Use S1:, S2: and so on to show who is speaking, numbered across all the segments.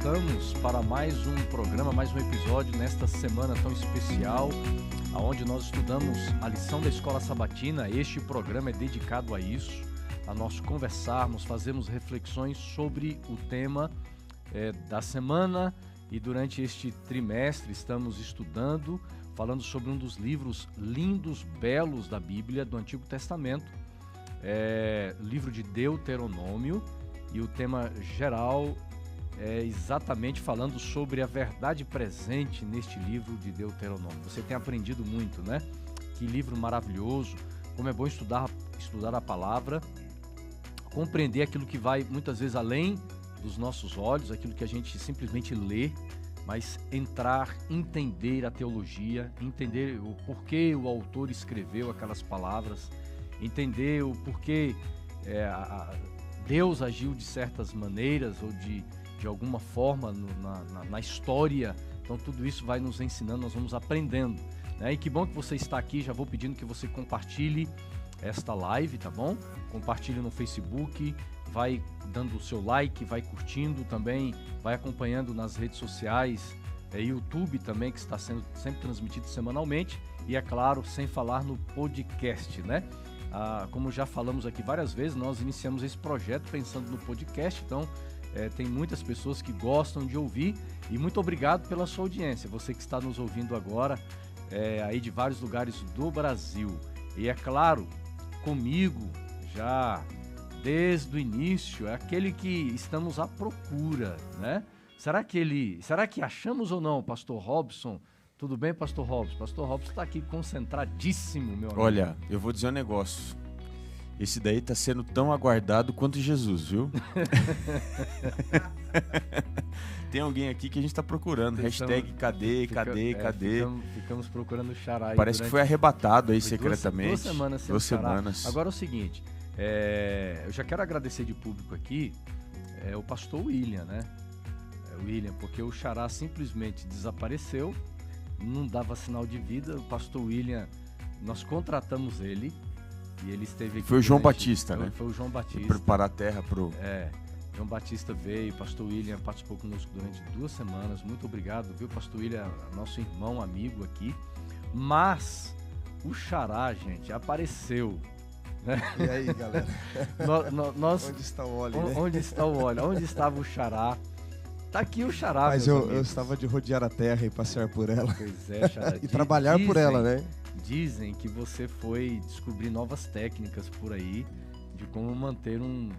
S1: voltamos para mais um programa, mais um episódio nesta semana tão especial, onde nós estudamos a lição da Escola Sabatina. Este programa é dedicado a isso, a nós conversarmos, fazermos reflexões sobre o tema da semana, e durante este trimestre estamos estudando, falando sobre um dos livros lindos, belos da Bíblia, do Antigo Testamento, livro de Deuteronômio, e o tema geral é exatamente falando sobre a verdade presente neste livro de Deuteronômio. Você tem aprendido muito, né? Que livro maravilhoso, como é bom estudar a palavra, compreender aquilo que vai muitas vezes além dos nossos olhos, aquilo que a gente simplesmente lê, mas entender a teologia, entender o porquê o autor escreveu aquelas palavras, entender o porquê Deus agiu de certas maneiras ou de alguma forma na história. Então tudo isso vai nos ensinando, nós vamos aprendendo, né? E que bom que você está aqui. Já vou pedindo que você compartilhe esta live, tá bom? Compartilhe no Facebook, vai dando o seu like, vai curtindo também, vai acompanhando nas redes sociais, YouTube também, que está sendo sempre transmitido semanalmente, e é claro, sem falar no podcast, né? Como já falamos aqui várias vezes, nós iniciamos esse projeto pensando no podcast, então tem muitas pessoas que gostam de ouvir, e muito obrigado pela sua audiência, você que está nos ouvindo agora, aí de vários lugares do Brasil, e é claro, comigo já desde o início, é aquele que estamos à procura, né? Será que achamos ou não, Pastor Robson? Tudo bem, Pastor Robson? Pastor Robson está aqui concentradíssimo, meu amigo.
S2: Olha, eu vou dizer um negócio. Esse daí está sendo tão aguardado quanto Jesus, viu? Tem alguém aqui que a gente está procurando. Hashtag cadê?
S1: Ficamos procurando o Xará.
S2: Parece que foi arrebatado aí secretamente.
S1: 2 semanas sem
S2: o Xará.
S1: Agora é o seguinte, eu já quero agradecer de público aqui o pastor William, né? William, porque o Xará simplesmente desapareceu, não dava sinal de vida. O pastor William, nós contratamos ele e ele esteve aqui.
S2: Foi o João Batista, né?
S1: Foi o João Batista.
S2: Preparar a terra pro...
S1: João Batista veio, pastor William participou conosco durante 2 semanas. Muito obrigado, viu, pastor William, nosso irmão, amigo aqui. Mas o Xará, gente, apareceu. Né?
S3: E aí, galera?
S1: Onde
S3: está o óleo, né?
S1: Onde está o óleo? Onde estava o Xará? Tá aqui o Xará,
S3: mas eu estava de rodear a terra e passear por ela.
S1: Pois é, Xará.
S3: E trabalhar por ela, né?
S1: Dizem que você foi descobrir novas técnicas por aí de como manter um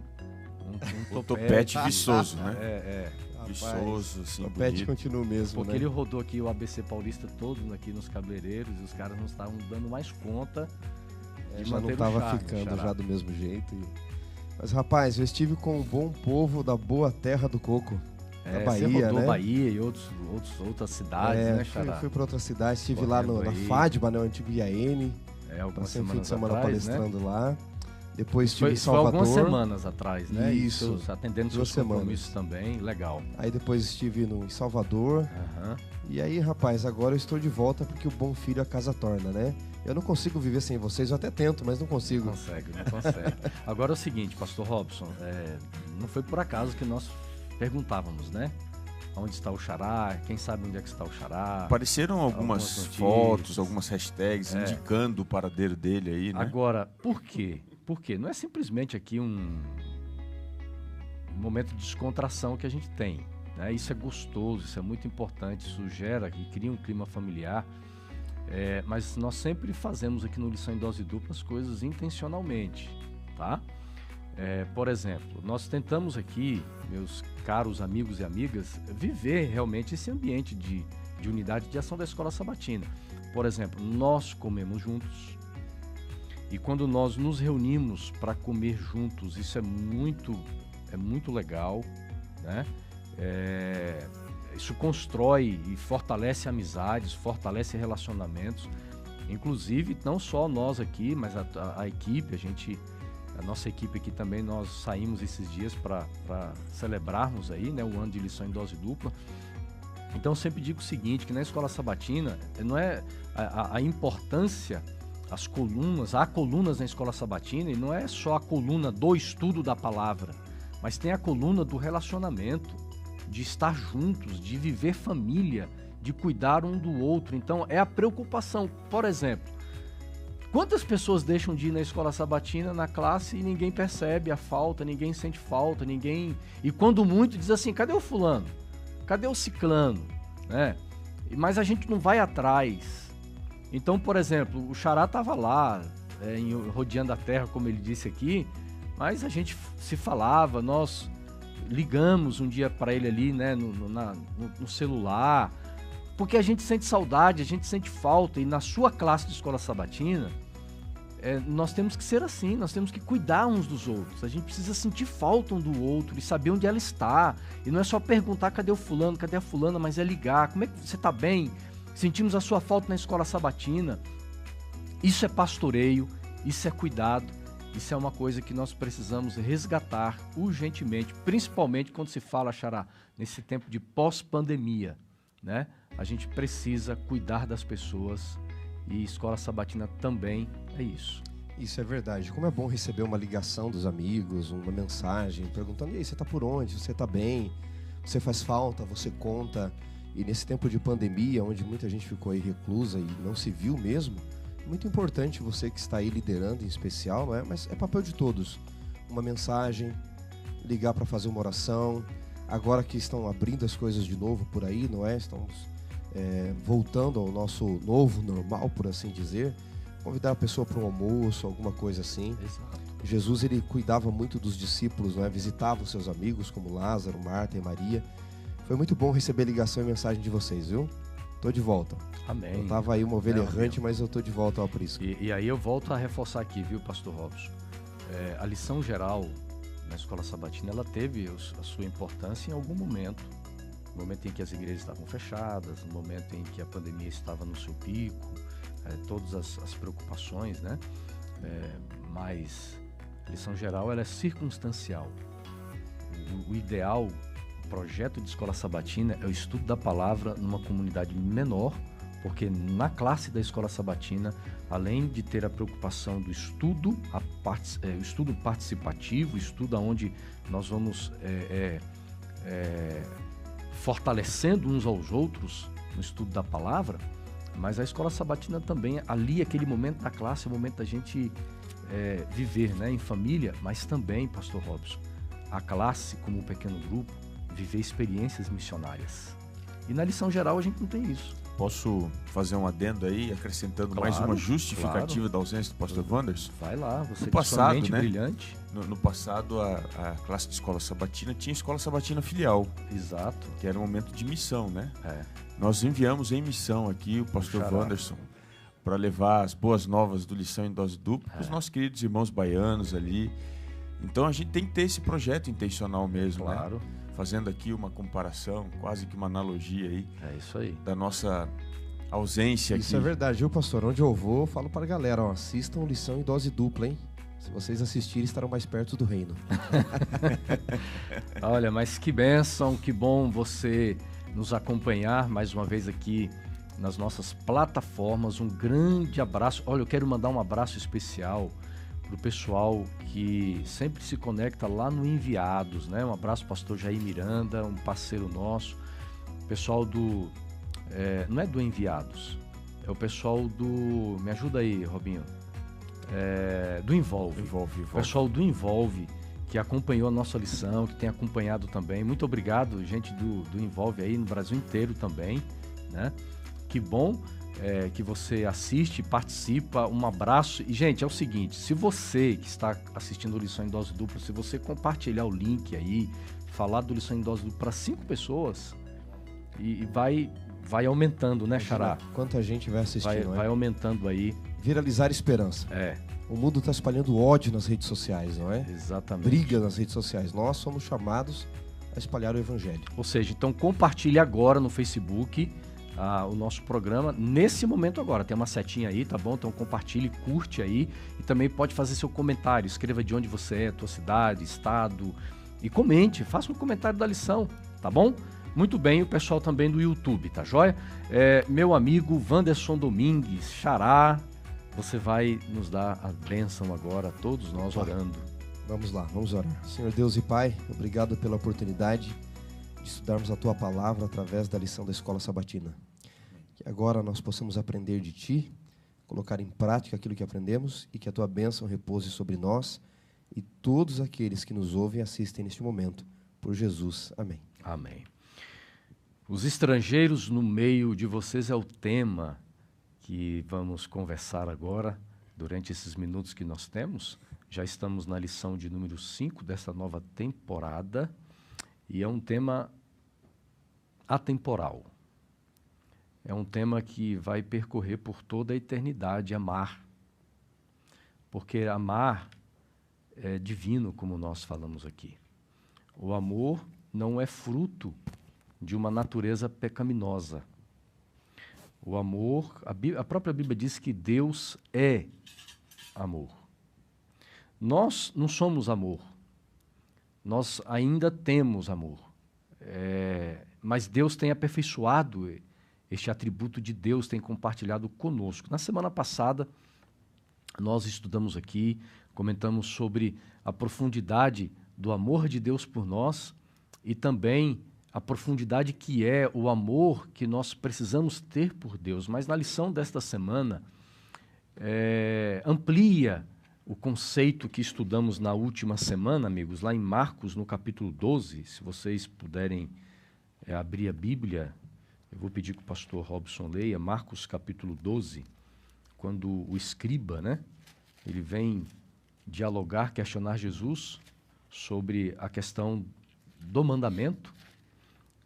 S2: topete viçoso, né?
S3: Viçoso, assim, o topete continua mesmo,
S1: porque
S3: né?
S1: ele rodou aqui o ABC Paulista todo aqui nos cabeleireiros e os caras não estavam dando mais conta de
S3: já
S1: manter
S3: não estava
S1: o charme,
S3: ficando
S1: Xará.
S3: já do mesmo jeito. Mas, rapaz, eu estive com o bom povo da boa terra do coco. Da Bahia,
S1: você rodou
S3: né?
S1: Bahia e outras cidades, né, Xará?
S3: Fui para outra cidade, estive lá na FADBA, né, o antigo IAN.
S1: Algumas
S3: fim de semana
S1: atrás,
S3: palestrando,
S1: né?
S3: lá. Depois estive em Salvador.
S1: Foi algumas semanas atrás, né?
S3: Isso.
S1: Atendendo seus compromissos também, legal.
S3: Aí depois estive em Salvador. E aí, rapaz, agora eu estou de volta porque o bom filho a casa torna, né? Eu não consigo viver sem vocês, eu até tento, mas não consigo.
S1: Não consegue. Agora é o seguinte, pastor Robson, não foi por acaso que nós perguntávamos, né? Onde está o Xará? Quem sabe onde é que está o Xará?
S2: Apareceram algumas fotos, algumas hashtags indicando o paradeiro dele aí, né?
S1: Agora, por quê? Porque não é simplesmente aqui um momento de descontração que a gente tem, né? Isso é gostoso, isso é muito importante, isso gera e cria um clima familiar, mas nós sempre fazemos aqui no Lição em Dose Dupla as coisas intencionalmente, tá? Por exemplo, nós tentamos aqui, meus caros amigos e amigas, viver realmente esse ambiente de unidade de ação da Escola Sabatina. Por exemplo, nós comemos juntos, e quando nós nos reunimos para comer juntos, isso é muito legal, né? Isso constrói e fortalece amizades, fortalece relacionamentos, inclusive não só nós aqui, mas a equipe, a nossa equipe aqui também, nós saímos esses dias para celebrarmos aí, né, o ano de lição em dose dupla. Então eu sempre digo o seguinte, que na Escola Sabatina não é a importância, há colunas na Escola Sabatina, e não é só a coluna do estudo da palavra, mas tem a coluna do relacionamento, de estar juntos, de viver família, de cuidar um do outro. Então, é a preocupação. Por exemplo, quantas pessoas deixam de ir na escola sabatina, na classe, e ninguém percebe a falta, ninguém sente falta, ninguém... E quando muito, diz assim, cadê o fulano? Cadê o ciclano? Né? Mas a gente não vai atrás. Então, por exemplo, o Xará estava lá, rodeando a terra, como ele disse aqui, mas a gente se falava, nós ligamos um dia para ele ali, né, no celular, porque a gente sente saudade, a gente sente falta, e na sua classe de escola sabatina, nós temos que ser assim, nós temos que cuidar uns dos outros, a gente precisa sentir falta um do outro e saber onde ela está, e não é só perguntar cadê o fulano, cadê a fulana, mas é ligar, como é que você está bem? Sentimos a sua falta na escola sabatina. Isso é pastoreio, isso é cuidado, isso é uma coisa que nós precisamos resgatar urgentemente, principalmente quando se fala, Xará, nesse tempo de pós-pandemia, né? A gente precisa cuidar das pessoas, e escola sabatina também é isso.
S3: Isso é verdade. Como é bom receber uma ligação dos amigos, uma mensagem, perguntando, e aí, você tá por onde? Você tá bem? Você faz falta? Você conta? E nesse tempo de pandemia, onde muita gente ficou aí reclusa e não se viu mesmo, muito importante você que está aí liderando em especial, não é? Mas é papel de todos. Uma mensagem, ligar para fazer uma oração. Agora que estão abrindo as coisas de novo por aí, não é? Estamos voltando ao nosso novo normal, por assim dizer. Convidar a pessoa para um almoço, alguma coisa assim.
S1: Exato.
S3: Jesus, ele cuidava muito dos discípulos, não é? Visitava os seus amigos como Lázaro, Marta e Maria. Foi muito bom receber ligação e mensagem de vocês, viu? Tô de volta.
S1: Amém.
S3: Eu tava aí uma ovelha errante, mas eu tô de volta ao aprisco.
S1: E aí eu volto a reforçar aqui, viu, pastor Robson? A lição geral na escola sabatina, ela teve a sua importância em algum momento. No momento em que as igrejas estavam fechadas, no momento em que a pandemia estava no seu pico, todas as preocupações, né? Mas a lição geral, ela é circunstancial. O ideal, o projeto de escola sabatina é o estudo da palavra numa comunidade menor, porque na classe da escola sabatina, além de ter a preocupação do estudo, o estudo participativo, o estudo onde nós vamos fortalecendo uns aos outros no estudo da palavra, mas a escola sabatina também, ali aquele momento da classe, é o momento da gente viver, né, em família, mas também, pastor Robson, a classe como um pequeno grupo, viver experiências missionárias. E na lição geral a gente não tem isso.
S2: Posso fazer um adendo aí, acrescentando mais uma justificativa da ausência do pastor Wanderson?
S1: Vai lá, você
S2: no passado,
S1: mente
S2: né,
S1: brilhante.
S2: No passado, a classe de escola sabatina tinha escola sabatina filial.
S1: Exato.
S2: Que era um momento de missão, né? Nós enviamos em missão aqui o pastor Wanderson para levar as boas novas do Lição em Dose Dupla para os nossos queridos irmãos baianos ali. Então a gente tem que ter esse projeto intencional mesmo,
S1: claro,
S2: né? Fazendo aqui uma comparação, quase que uma analogia aí.
S1: É isso aí.
S2: Da nossa ausência aqui.
S3: Isso é verdade, viu, pastor? Onde eu vou, eu falo para a galera, ó, assistam Lição em Dose Dupla, hein? Se vocês assistirem, estarão mais perto do reino.
S1: Olha, mas que bênção, que bom você nos acompanhar mais uma vez aqui nas nossas plataformas. Um grande abraço. Olha, eu quero mandar um abraço especial para o pessoal que sempre se conecta lá no Enviados, né? Um abraço, pastor Jair Miranda, um parceiro nosso. Pessoal do... não é do Enviados, é o pessoal do... Me ajuda aí, Robinho. Do Envolve. O pessoal do Envolve, que acompanhou a nossa lição, que tem acompanhado também. Muito obrigado, gente do Envolve aí no Brasil inteiro também, né? Que bom que você assiste, participa, um abraço. E, gente, é o seguinte, se você que está assistindo o Lição em Dose Dupla, se você compartilhar o link aí, falar do Lição em Dose Dupla para 5 pessoas, e vai aumentando, né, Xará?
S3: Quanta gente vai assistir,
S1: vai aumentando aí.
S3: Viralizar esperança. O mundo está espalhando ódio nas redes sociais, não é?
S1: Exatamente.
S3: Briga nas redes sociais. Nós somos chamados a espalhar o evangelho.
S1: Ou seja, então compartilhe agora no Facebook o nosso programa, nesse momento agora. Tem uma setinha aí, tá bom? Então compartilhe, curte aí. E também pode fazer seu comentário. Escreva de onde você é, tua cidade, estado. E comente, faça um comentário da lição, tá bom? Muito bem, o pessoal também do YouTube, tá joia? Meu amigo Wanderson Domingues, Xará, você vai nos dar a bênção agora, todos nós orando.
S3: Vamos lá, vamos orar. Senhor Deus e Pai, obrigado pela oportunidade de estudarmos a Tua Palavra através da lição da Escola Sabatina. Que agora nós possamos aprender de Ti, colocar em prática aquilo que aprendemos e que a Tua bênção repouse sobre nós e todos aqueles que nos ouvem e assistem neste momento. Por Jesus. Amém.
S1: Amém. Os estrangeiros no meio de vocês é o tema que vamos conversar agora, durante esses minutos que nós temos. Já estamos na lição de número 5 dessa nova temporada, e é um tema atemporal. É um tema que vai percorrer por toda a eternidade, amar. Porque amar é divino, como nós falamos aqui. O amor não é fruto de uma natureza pecaminosa. O amor, a própria Bíblia diz que Deus é amor. Nós não somos amor. Nós ainda temos amor. Mas Deus tem aperfeiçoado este atributo de Deus, tem compartilhado conosco. Na semana passada, nós estudamos aqui, comentamos sobre a profundidade do amor de Deus por nós e também a profundidade que é o amor que nós precisamos ter por Deus. Mas na lição desta semana, amplia o conceito que estudamos na última semana, amigos, lá em Marcos, no capítulo 12. Se vocês puderem abrir a Bíblia, eu vou pedir que o pastor Robson leia, Marcos capítulo 12, quando o escriba, né, ele vem dialogar, questionar Jesus sobre a questão do mandamento.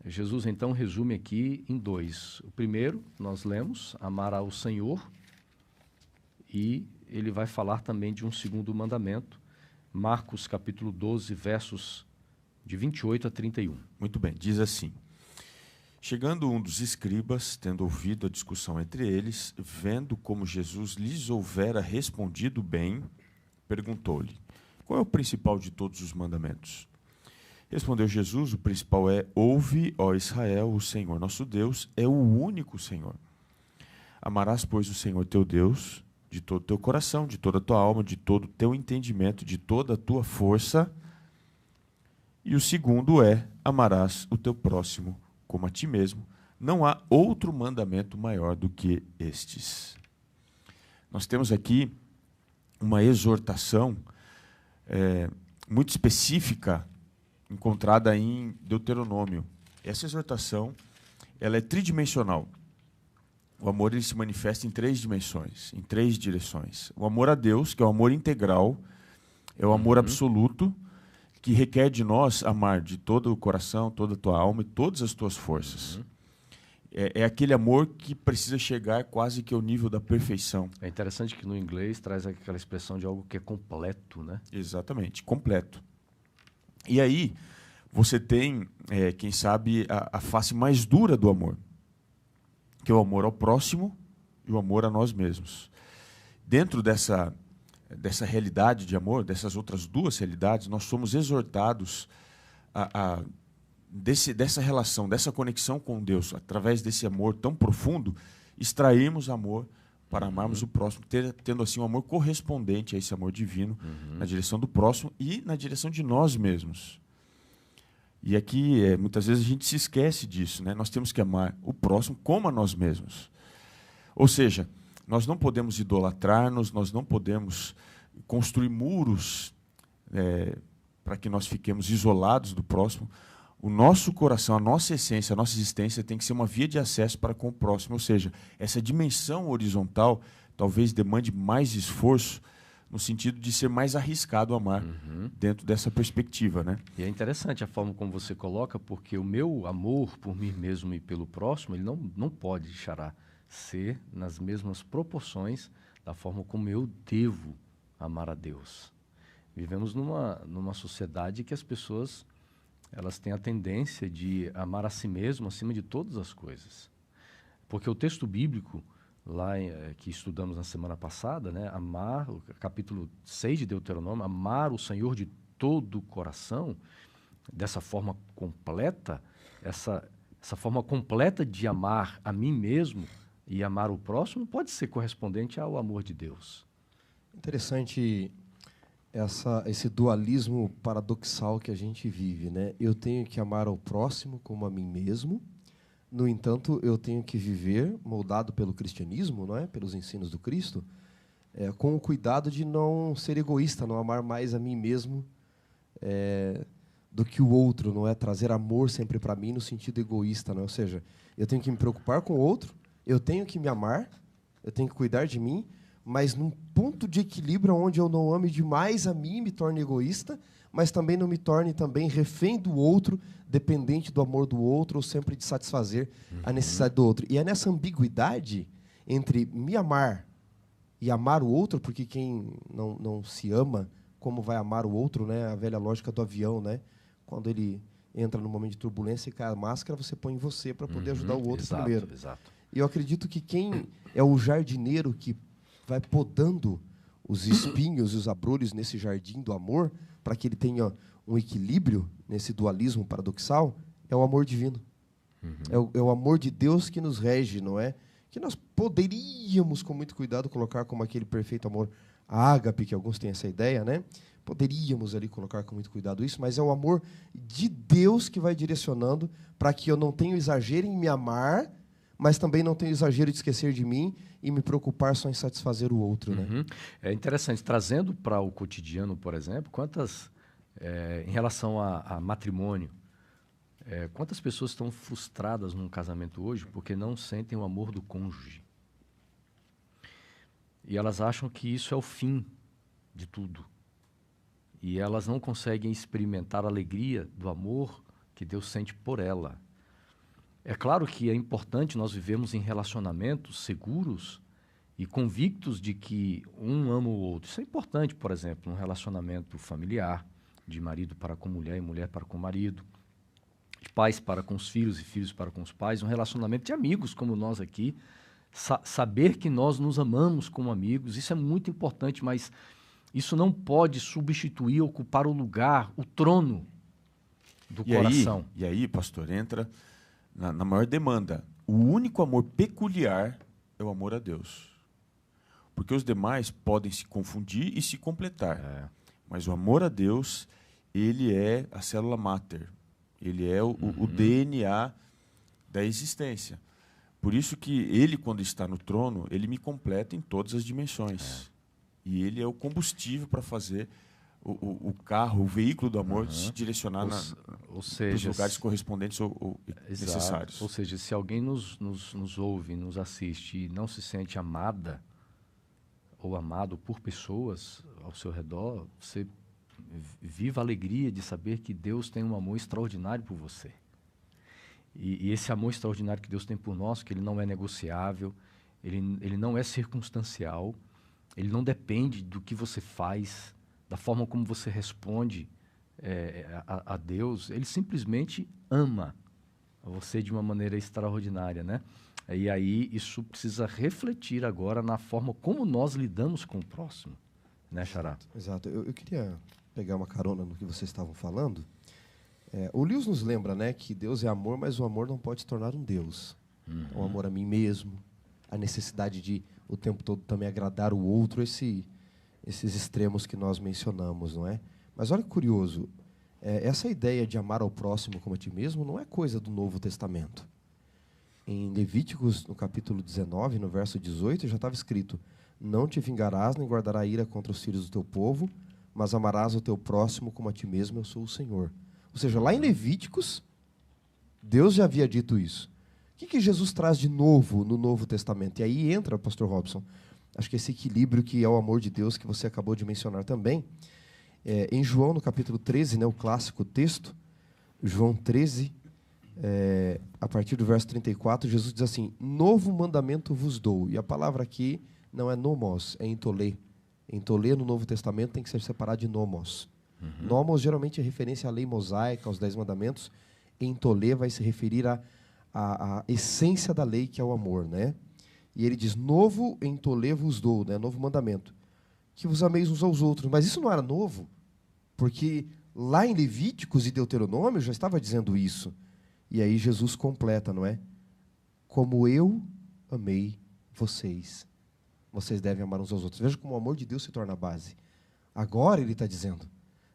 S1: Jesus, então, resume aqui em 2. O primeiro, nós lemos, amar ao Senhor, e ele vai falar também de um segundo mandamento, Marcos capítulo 12, versos de 28 a 31.
S2: Muito bem, diz assim: chegando um dos escribas, tendo ouvido a discussão entre eles, vendo como Jesus lhes houvera respondido bem, perguntou-lhe: qual é o principal de todos os mandamentos? Respondeu Jesus: o principal é: ouve, ó Israel, o Senhor nosso Deus é o único Senhor. Amarás, pois, o Senhor teu Deus de todo o teu coração, de toda a tua alma, de todo o teu entendimento, de toda a tua força. E o segundo é: amarás o teu próximo como a ti mesmo. Não há outro mandamento maior do que estes. Nós temos aqui uma exortação muito específica encontrada em Deuteronômio. Essa exortação, ela é tridimensional. O amor, ele se manifesta em 3 dimensões, em 3 direções. O amor a Deus, que é o amor integral, é o amor absoluto, que requer de nós amar de todo o coração, toda a tua alma e todas as tuas forças. É aquele amor que precisa chegar quase que ao nível da perfeição.
S1: É interessante que no inglês traz aquela expressão de algo que é completo, né?
S2: Exatamente, completo. E aí, você tem, quem sabe, a face mais dura do amor, que é o amor ao próximo e o amor a nós mesmos. Dentro dessa realidade de amor, dessas outras 2 realidades, nós somos exortados dessa relação, dessa conexão com Deus, através desse amor tão profundo, extrairmos amor para amarmos o próximo, tendo assim um amor correspondente a esse amor divino, na direção do próximo e na direção de nós mesmos. E aqui, muitas vezes, a gente se esquece disso, né? Nós temos que amar o próximo como a nós mesmos. Ou seja, nós não podemos idolatrar-nos, nós não podemos construir muros para que nós fiquemos isolados do próximo. O nosso coração, a nossa essência, a nossa existência tem que ser uma via de acesso para com o próximo. Ou seja, essa dimensão horizontal talvez demande mais esforço no sentido de ser mais arriscado amar dentro dessa perspectiva, né?
S1: E é interessante a forma como você coloca, porque o meu amor por mim mesmo e pelo próximo, ele não pode deixar ser nas mesmas proporções da forma como eu devo amar a Deus. Vivemos numa sociedade que as pessoas, elas têm a tendência de amar a si mesmo acima de todas as coisas. Porque o texto bíblico, lá que estudamos na semana passada, né, amar, o capítulo 6 de Deuteronômio, amar o Senhor de todo o coração, dessa forma completa, essa forma completa de amar a mim mesmo e amar o próximo, pode ser correspondente ao amor de Deus.
S3: Interessante esse dualismo paradoxal que a gente vive, né? Eu tenho que amar ao próximo como a mim mesmo. No entanto, eu tenho que viver moldado pelo cristianismo, não é? Pelos ensinos do Cristo, com o cuidado de não ser egoísta, não amar mais a mim mesmo do que o outro, não é? Trazer amor sempre para mim no sentido egoísta, não é? Ou seja, eu tenho que me preocupar com o outro, eu tenho que me amar, eu tenho que cuidar de mim, mas num ponto de equilíbrio onde eu não ame demais a mim, me torne egoísta, mas também não me torne também refém do outro, dependente do amor do outro, ou sempre de satisfazer a necessidade do outro. E é nessa ambiguidade entre me amar e amar o outro, porque quem não se ama, como vai amar o outro, né? A velha lógica do avião, né? Quando ele entra num momento de turbulência e cai a máscara, você põe em você para poder ajudar o outro primeiro.
S1: Exato.
S3: E eu acredito que quem é o jardineiro que vai podando os espinhos e os abrolhos nesse jardim do amor, para que ele tenha um equilíbrio nesse dualismo paradoxal, é o amor divino. É o amor de Deus que nos rege, não é? Que nós poderíamos, com muito cuidado, colocar como aquele perfeito amor ágape, que alguns têm essa ideia, né? Poderíamos ali colocar com muito cuidado isso, mas é o amor de Deus que vai direcionando para que eu não tenha exagero em me amar, mas também não tenho exagero de esquecer de mim e me preocupar só em satisfazer o outro, né?
S1: É interessante, trazendo para o cotidiano, por exemplo, em relação a matrimônio, quantas pessoas estão frustradas num casamento hoje porque não sentem o amor do cônjuge? E elas acham que isso é o fim de tudo. E elas não conseguem experimentar a alegria do amor que Deus sente por ela. É claro que é importante nós vivemos em relacionamentos seguros e convictos de que um ama o outro. Isso é importante, por exemplo, num relacionamento familiar, de marido para com mulher e mulher para com o marido, de pais para com os filhos e filhos para com os pais, um relacionamento de amigos como nós aqui. Saber que nós nos amamos como amigos, isso é muito importante, mas isso não pode substituir, ocupar o lugar, o trono do coração.
S2: E aí, pastor, entra na maior demanda. O único amor peculiar é o amor a Deus. Porque os demais podem se confundir e se completar. Mas o amor a Deus, ele é a célula máter. Ele é o DNA da existência. Por isso que ele, quando está no trono, ele me completa em todas as dimensões. E ele é o combustível para fazer o carro, o veículo do amor se direcionar nos lugares correspondentes ou necessários.
S1: Ou seja, se alguém nos ouve, nos assiste e não se sente amada ou amado por pessoas ao seu redor, você viva a alegria de saber que Deus tem um amor extraordinário por você. E esse amor extraordinário que Deus tem por nós, que ele não é negociável, ele não é circunstancial, ele não depende do que você faz, da forma como você responde a Deus. Ele simplesmente ama você de uma maneira extraordinária, né? E aí isso precisa refletir agora na forma como nós lidamos com o próximo, né, Xará?
S3: Exato. Eu queria pegar uma carona no que vocês estavam falando. O Lewis nos lembra, né, que Deus é amor, mas o amor não pode se tornar um Deus. O amor a mim mesmo, a necessidade de o tempo todo também agradar o outro, esses extremos que nós mencionamos, não é? Mas olha que curioso, essa ideia de amar ao próximo como a ti mesmo não é coisa do Novo Testamento. Em Levíticos, no capítulo 19, no verso 18, já estava escrito: não te vingarás nem guardarás ira contra os filhos do teu povo, mas amarás o teu próximo como a ti mesmo, eu sou o Senhor. Ou seja, lá em Levíticos, Deus já havia dito isso. O que Jesus traz de novo no Novo Testamento? E aí entra, pastor Robson, acho que esse equilíbrio que é o amor de Deus, que você acabou de mencionar também. Em João, no capítulo 13, né, o clássico texto, João 13, a partir do verso 34, Jesus diz assim: novo mandamento vos dou. E a palavra aqui não é nomos, é entolê. Entolê no Novo Testamento tem que ser separado de nomos. Nomos geralmente é referência à lei mosaica, aos 10 mandamentos. Entolê vai se referir à essência da lei, que é o amor, né? E ele diz: novo entolê vos dou, né? Novo mandamento, que vos ameis uns aos outros. Mas isso não era novo, porque lá em Levíticos e Deuteronômio já estava dizendo isso. E aí Jesus completa, não é? Como eu amei vocês, vocês devem amar uns aos outros. Veja como o amor de Deus se torna a base. Agora, ele está dizendo,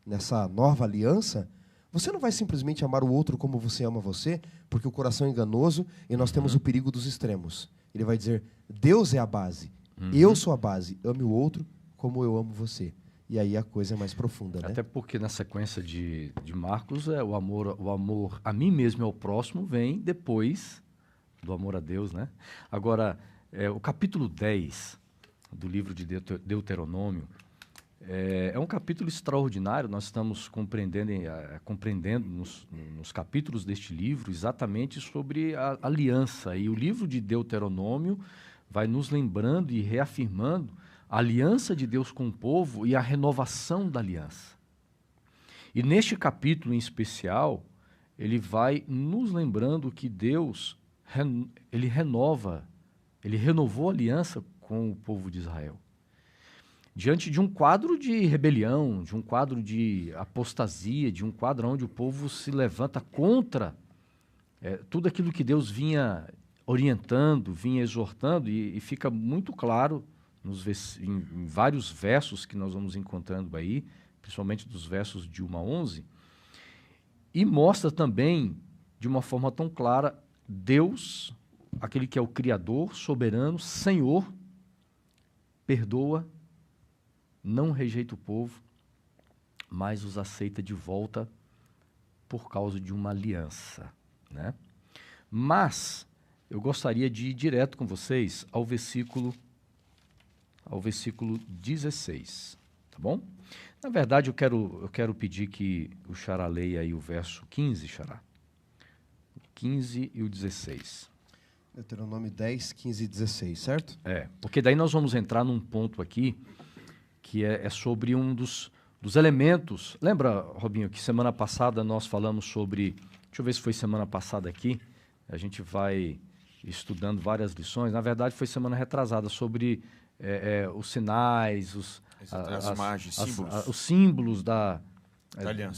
S3: nessa nova aliança, você não vai simplesmente amar o outro como você ama você, porque o coração é enganoso e nós temos o perigo dos extremos. Ele vai dizer, Deus é a base, eu sou a base, ame o outro como eu amo você. E aí a coisa é mais profunda, né?
S1: Até porque na sequência de Marcos, o amor a mim mesmo e ao próximo vem depois do amor a Deus, né? Agora, o capítulo 10 do livro de Deuteronômio é um capítulo extraordinário. Nós estamos compreendendo nos capítulos deste livro exatamente sobre a aliança. E o livro de Deuteronômio vai nos lembrando e reafirmando a aliança de Deus com o povo e a renovação da aliança. E neste capítulo em especial, ele vai nos lembrando que Deus, ele renovou a aliança com o povo de Israel. Diante de um quadro de rebelião, de um quadro de apostasia, de um quadro onde o povo se levanta contra tudo aquilo que Deus vinha orientando, vinha exortando, e fica muito claro em vários versos que nós vamos encontrando aí, principalmente dos versos de 1 a 11, e mostra também, de uma forma tão clara, Deus, aquele que é o Criador, soberano, Senhor, perdoa, não rejeita o povo, mas os aceita de volta por causa de uma aliança, né? Mas eu gostaria de ir direto com vocês ao versículo 16, tá bom? Na verdade, eu quero pedir que o Xará leia aí o verso 15, Xará. O 15 e o 16.
S3: Deuteronômio 10, 15 e 16, certo?
S1: Porque daí nós vamos entrar num ponto aqui que é sobre um dos elementos. Lembra, Robinho, que semana passada nós falamos sobre... Deixa eu ver se foi semana passada aqui. A gente vai estudando várias lições. Na verdade, foi semana retrasada sobre os sinais,
S2: as imagens,
S1: os símbolos da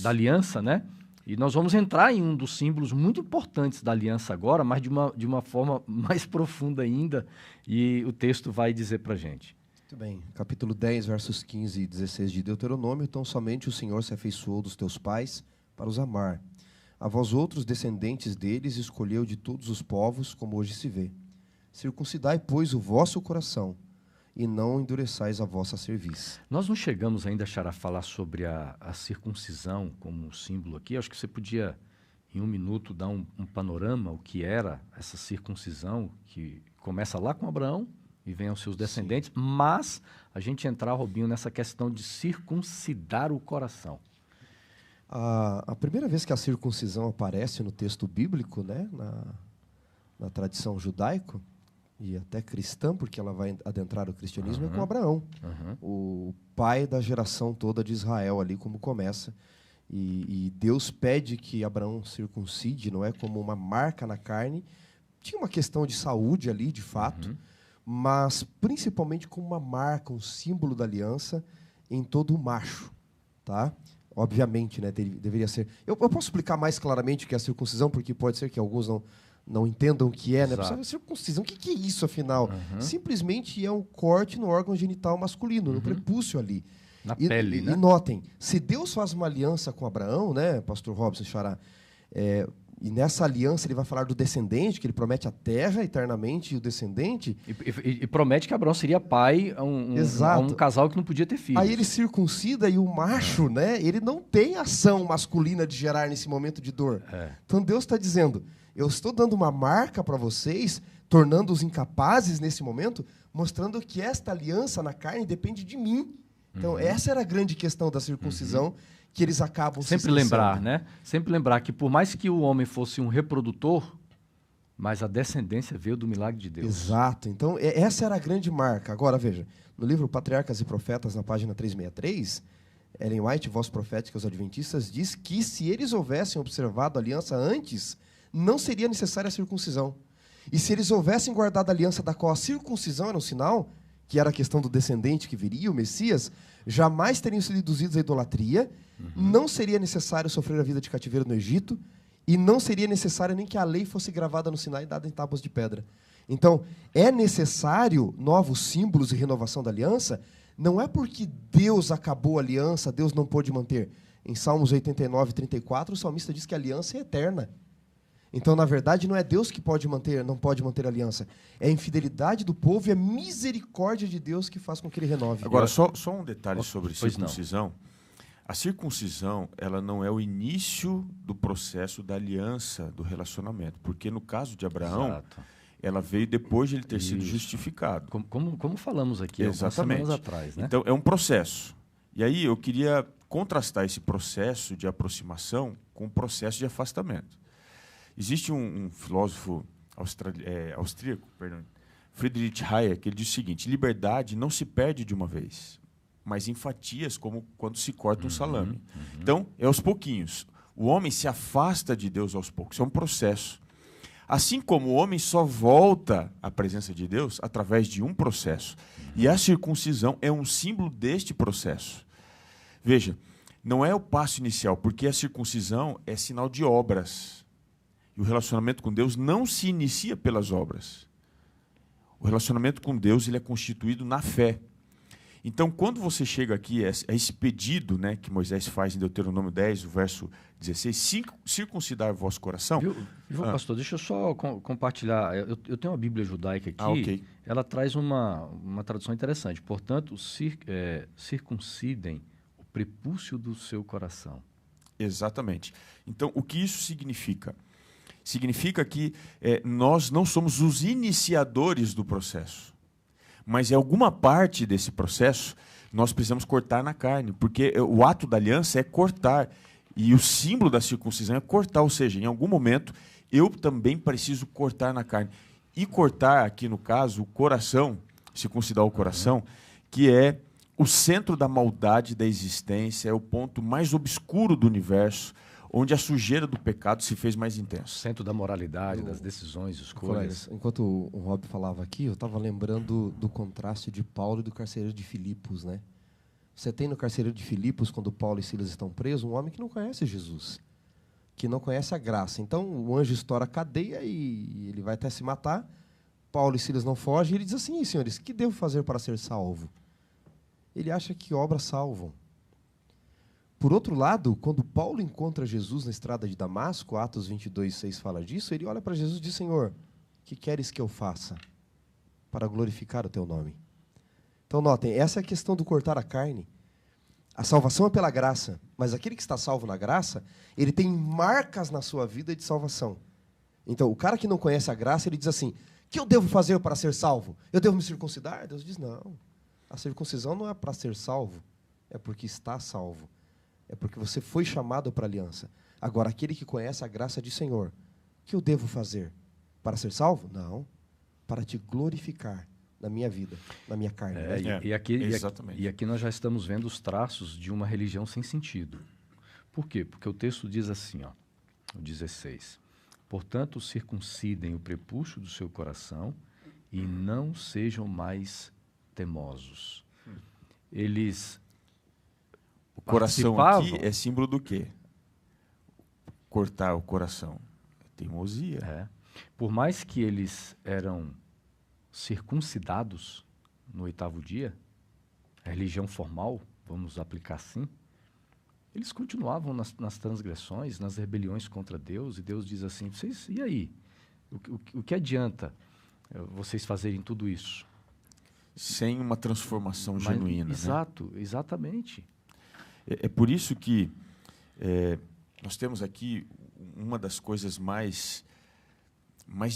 S1: aliança, né? E nós vamos entrar em um dos símbolos muito importantes da aliança agora, mas de uma forma mais profunda ainda, e o texto vai dizer para a gente.
S3: Muito bem. Capítulo 10, versos 15 e 16 de Deuteronômio. Então somente o Senhor se afeiçoou dos teus pais para os amar. A vós outros, descendentes deles, escolheu de todos os povos, como hoje se vê. Circuncidai, pois, o vosso coração, e não endureçais a vossa cerviz.
S1: Nós não chegamos ainda, Xará, a falar sobre a circuncisão como um símbolo aqui. Acho que você podia, em um minuto, dar um panorama, o que era essa circuncisão, que começa lá com Abraão e vem aos seus descendentes. Sim. Mas a gente entrar, Robinho, nessa questão de circuncidar o coração.
S3: A primeira vez que a circuncisão aparece no texto bíblico, né, na tradição judaica, e até cristã, porque ela vai adentrar o cristianismo, é com Abraão, o pai da geração toda de Israel, ali como começa. E Deus pede que Abraão circuncide, não é como uma marca na carne. Tinha uma questão de saúde ali, de fato, mas principalmente como uma marca, um símbolo da aliança em todo o macho, tá? Obviamente, né, deveria ser... Eu posso explicar mais claramente o que é a circuncisão, porque pode ser que alguns não entendam o que é, né? Circuncisão, o que é isso, afinal? Simplesmente é um corte no órgão genital masculino, no prepúcio ali.
S1: Na pele, né?
S3: E notem, se Deus faz uma aliança com Abraão, né, pastor Robson, Xará, e nessa aliança ele vai falar do descendente, que ele promete a terra eternamente e o descendente...
S1: E promete que Abraão seria pai a um casal que não podia ter filhos.
S3: Aí ele circuncida e o macho, né, ele não tem ação masculina de gerar nesse momento de dor. Então Deus está dizendo, eu estou dando uma marca para vocês, tornando-os incapazes nesse momento, mostrando que esta aliança na carne depende de mim. Então essa era a grande questão da circuncisão, que eles acabam
S1: sempre lembrar, né? Sempre lembrar que por mais que o homem fosse um reprodutor, mas a descendência veio do milagre de Deus.
S3: Exato. Então essa era a grande marca. Agora veja, no livro Patriarcas e Profetas, na página 363, Ellen White, voz profética aos adventistas, diz que se eles houvessem observado a aliança antes, não seria necessária a circuncisão. E se eles houvessem guardado a aliança da qual a circuncisão era um sinal, que era a questão do descendente que viria, o Messias, jamais teriam sido induzidos à idolatria, não seria necessário sofrer a vida de cativeiro no Egito, e não seria necessário nem que a lei fosse gravada no Sinai e dada em tábuas de pedra. Então, é necessário novos símbolos e renovação da aliança Não é porque Deus acabou a aliança, Deus não pôde manter. Em Salmos 89, 34, o salmista diz que a aliança é eterna. Então, na verdade, não é Deus que não pode manter a aliança. É a infidelidade do povo e a misericórdia de Deus que faz com que ele renove.
S2: Agora, só um detalhe sobre circuncisão. A circuncisão, ela não é o início do processo da aliança, do relacionamento. Porque no caso de Abraão, ela veio depois de ele ter sido justificado.
S1: Como falamos aqui
S2: algumas
S1: semanas atrás, né?
S2: Então, é um processo. E aí eu queria contrastar esse processo de aproximação com o processo de afastamento. Existe um filósofo austríaco, Friedrich Hayek, ele diz o seguinte: liberdade não se perde de uma vez, mas em fatias, como quando se corta um salame. Então, é aos pouquinhos. O homem se afasta de Deus aos poucos. É um processo. Assim como o homem só volta à presença de Deus através de um processo. E a circuncisão é um símbolo deste processo. Veja, não é o passo inicial, porque a circuncisão é sinal de obras. E o relacionamento com Deus não se inicia pelas obras. O relacionamento com Deus ele é constituído na fé. Então, quando você chega aqui a esse pedido, né, que Moisés faz em Deuteronômio 10, o verso 16, circuncidar o vosso coração...
S1: Viu, pastor, deixa eu só compartilhar. Eu tenho uma Bíblia judaica aqui,
S2: ok.
S1: Ela traz uma tradução interessante. Portanto, circuncidem o prepúcio do seu coração.
S2: Exatamente. Então, o que isso significa? Significa que nós não somos os iniciadores do processo. Mas em alguma parte desse processo, nós precisamos cortar na carne. Porque o ato da aliança é cortar. E o símbolo da circuncisão é cortar. Ou seja, em algum momento, eu também preciso cortar na carne. E cortar, aqui no caso, o coração, circuncidar o coração, que é o centro da maldade da existência, é o ponto mais obscuro do universo, onde a sujeira do pecado se fez mais intensa.
S1: Centro da moralidade, das decisões, escolhas.
S3: Enquanto o Rob falava aqui, eu estava lembrando do contraste de Paulo e do carcereiro de Filipos, né? Você tem no carcereiro de Filipos, quando Paulo e Silas estão presos, um homem que não conhece Jesus, que não conhece a graça. Então, o anjo estoura a cadeia e ele vai até se matar. Paulo e Silas não fogem e ele diz assim: senhores, que devo fazer para ser salvo? Ele acha que obras salvam. Por outro lado, quando Paulo encontra Jesus na estrada de Damasco, Atos 22, 6 fala disso, ele olha para Jesus e diz: Senhor, o que queres que eu faça para glorificar o teu nome? Então, notem, essa é a questão do cortar a carne. A salvação é pela graça, mas aquele que está salvo na graça, ele tem marcas na sua vida de salvação. Então, o cara que não conhece a graça, ele diz assim: o que eu devo fazer para ser salvo? Eu devo me circuncidar? Deus diz: não. A circuncisão não é para ser salvo, é porque está salvo. É porque você foi chamado para a aliança. Agora, aquele que conhece a graça de Senhor, o que eu devo fazer? Para ser salvo? Não. Para te glorificar na minha vida, na minha carne.
S1: E aqui nós já estamos vendo os traços de uma religião sem sentido. Por quê? Porque o texto diz assim, ó, o 16. Portanto, circuncidem o prepúcio do seu coração e não sejam mais temosos. Eles...
S2: O coração aqui é símbolo do quê? Cortar o coração. Teimosia.
S1: Por mais que eles eram circuncidados no 8º dia, a religião formal, vamos aplicar assim, eles continuavam nas transgressões, nas rebeliões contra Deus, e Deus diz assim: vocês, e aí? O que adianta vocês fazerem tudo isso?
S2: Sem uma transformação genuína.
S1: Exato, né? Exatamente.
S2: É por isso que nós temos aqui uma das coisas mais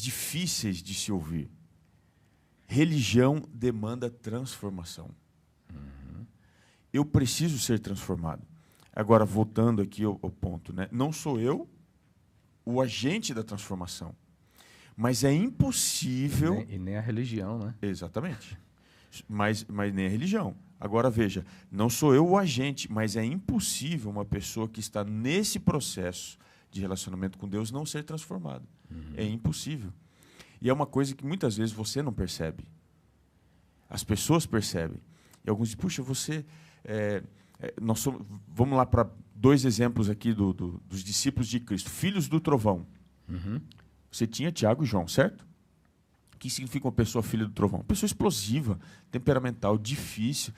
S2: difíceis de se ouvir. Religião demanda transformação. Eu preciso ser transformado. Agora, voltando aqui ao ponto, né? Não sou eu o agente da transformação, mas é impossível...
S1: E nem a religião, né?
S2: Exatamente. Mas nem a religião. Agora, veja, não sou eu o agente, mas é impossível uma pessoa que está nesse processo de relacionamento com Deus não ser transformada. É impossível. E é uma coisa que muitas vezes você não percebe. As pessoas percebem. E alguns dizem: puxa, você... nós somos, vamos lá para 2 exemplos aqui dos discípulos de Cristo. Filhos do trovão. Você tinha Tiago e João, certo? O que significa uma pessoa filha do trovão? Uma pessoa explosiva, temperamental, difícil.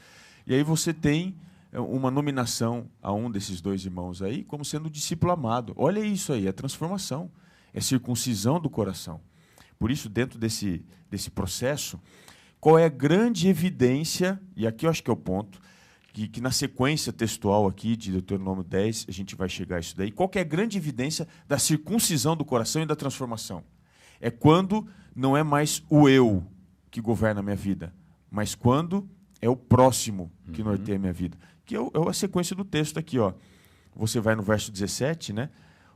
S2: E aí você tem uma nominação a um desses 2 irmãos aí como sendo discípulo amado. Olha isso aí, é transformação, é circuncisão do coração. Por isso, dentro desse processo, qual é a grande evidência, e aqui eu acho que é o ponto, que na sequência textual aqui de Deuteronômio 10, a gente vai chegar a isso daí, qual que é a grande evidência da circuncisão do coração e da transformação? É quando não é mais o eu que governa a minha vida, mas quando é o próximo que norteia a minha vida. Que é a sequência do texto aqui, ó. Você vai no verso 17, né?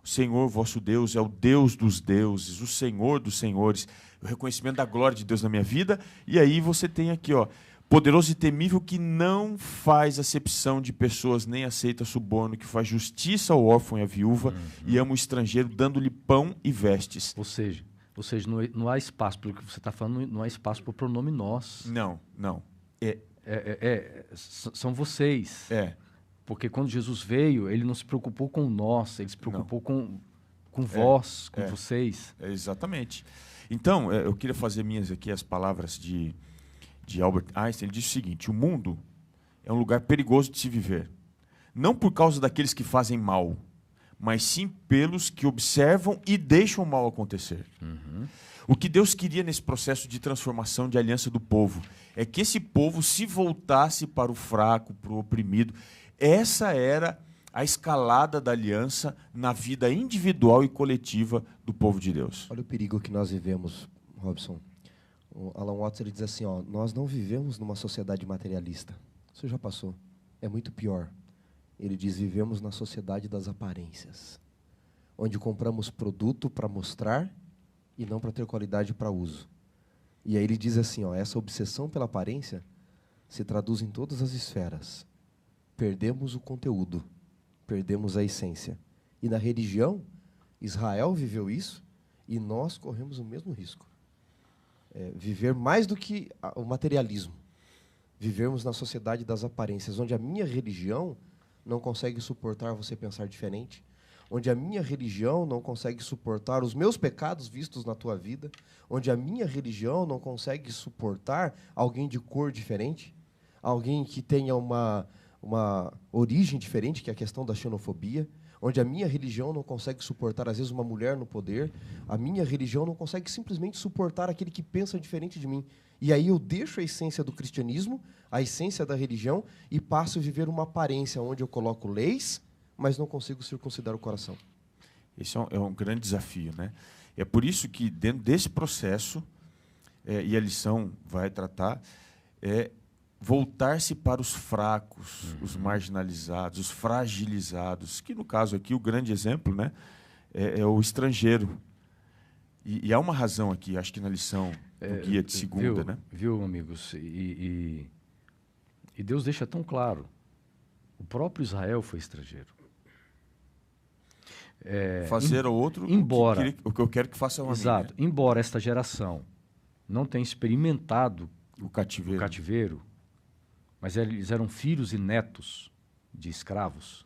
S2: O Senhor, vosso Deus, é o Deus dos deuses, o Senhor dos senhores, o reconhecimento da glória de Deus na minha vida. E aí você tem aqui, ó, poderoso e temível, que não faz acepção de pessoas, nem aceita suborno, que faz justiça ao órfão e à viúva, e ama o estrangeiro, dando-lhe pão e vestes.
S1: Ou seja, não há espaço, pelo que você está falando, não há espaço para o pronome nós.
S2: Não.
S1: São vocês. Porque quando Jesus veio, ele não se preocupou com nós, ele se preocupou com vós, com vocês.
S2: Exatamente. Então, eu queria fazer minhas aqui as palavras de Albert Einstein. Ele disse o seguinte: o mundo é um lugar perigoso de se viver, não por causa daqueles que fazem mal, mas sim pelos que observam e deixam o mal acontecer. O que Deus queria nesse processo de transformação de aliança do povo é que esse povo se voltasse para o fraco, para o oprimido. Essa era a escalada da aliança na vida individual e coletiva do povo de Deus.
S3: Olha o perigo que nós vivemos, Robson. O Alan Watts ele diz assim, ó, nós não vivemos numa sociedade materialista. Isso já passou. É muito pior. Ele diz, vivemos na sociedade das aparências, onde compramos produto para mostrar e não para ter qualidade para uso. E aí ele diz assim, ó, essa obsessão pela aparência se traduz em todas as esferas. Perdemos o conteúdo, perdemos a essência. E na religião, Israel viveu isso e nós corremos o mesmo risco. Viver mais do que o materialismo. Vivermos na sociedade das aparências, onde a minha religião não consegue suportar você pensar diferente, onde a minha religião não consegue suportar os meus pecados vistos na tua vida, onde a minha religião não consegue suportar alguém de cor diferente, alguém que tenha uma origem diferente, que é a questão da xenofobia, onde a minha religião não consegue suportar, às vezes, uma mulher no poder, a minha religião não consegue simplesmente suportar aquele que pensa diferente de mim. E aí eu deixo a essência do cristianismo, a essência da religião, e passo a viver uma aparência onde eu coloco leis, mas não consigo circuncidar o coração.
S2: Esse é um grande desafio, né? É por isso que, dentro desse processo, e a lição vai tratar, voltar-se para os fracos, os marginalizados, os fragilizados, que, no caso aqui, o grande exemplo, né, é o estrangeiro. E há uma razão aqui, acho que na lição do guia de segunda, né?
S1: Viu, amigos? E Deus deixa tão claro, o próprio Israel foi estrangeiro.
S2: Fazer ao outro o que eu quero que faça a mim.
S1: Exato. Né? Embora esta geração não tenha experimentado
S2: o cativeiro,
S1: mas eles eram filhos e netos de escravos,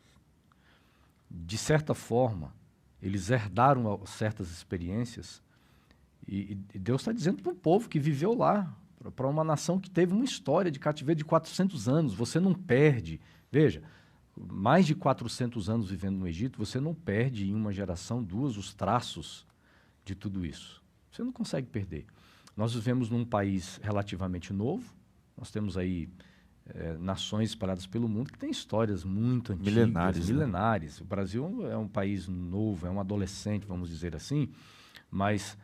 S1: de certa forma, eles herdaram certas experiências e Deus está dizendo para um povo que viveu lá, para uma nação que teve uma história de cativeiro de 400 anos, você não perde. Veja, mais de 400 anos vivendo no Egito, você não perde em uma geração, duas, os traços de tudo isso. Você não consegue perder. Nós vivemos num país relativamente novo, nós temos aí nações espalhadas pelo mundo que têm histórias muito antigas, milenares. Né? O Brasil é um país novo, é um adolescente, vamos dizer assim, mas...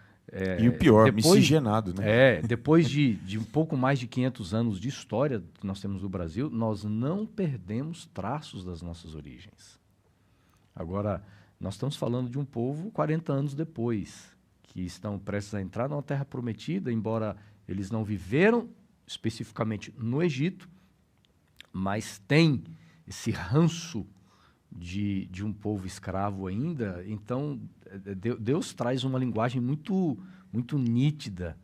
S2: e o pior, miscigenado, né?
S1: Depois de um pouco mais de 500 anos de história que nós temos no Brasil, nós não perdemos traços das nossas origens. Agora, nós estamos falando de um povo 40 anos depois, que estão prestes a entrar numa terra prometida, embora eles não viveram especificamente no Egito, mas tem esse ranço de um povo escravo ainda. Então, Deus traz uma linguagem muito, muito nítida,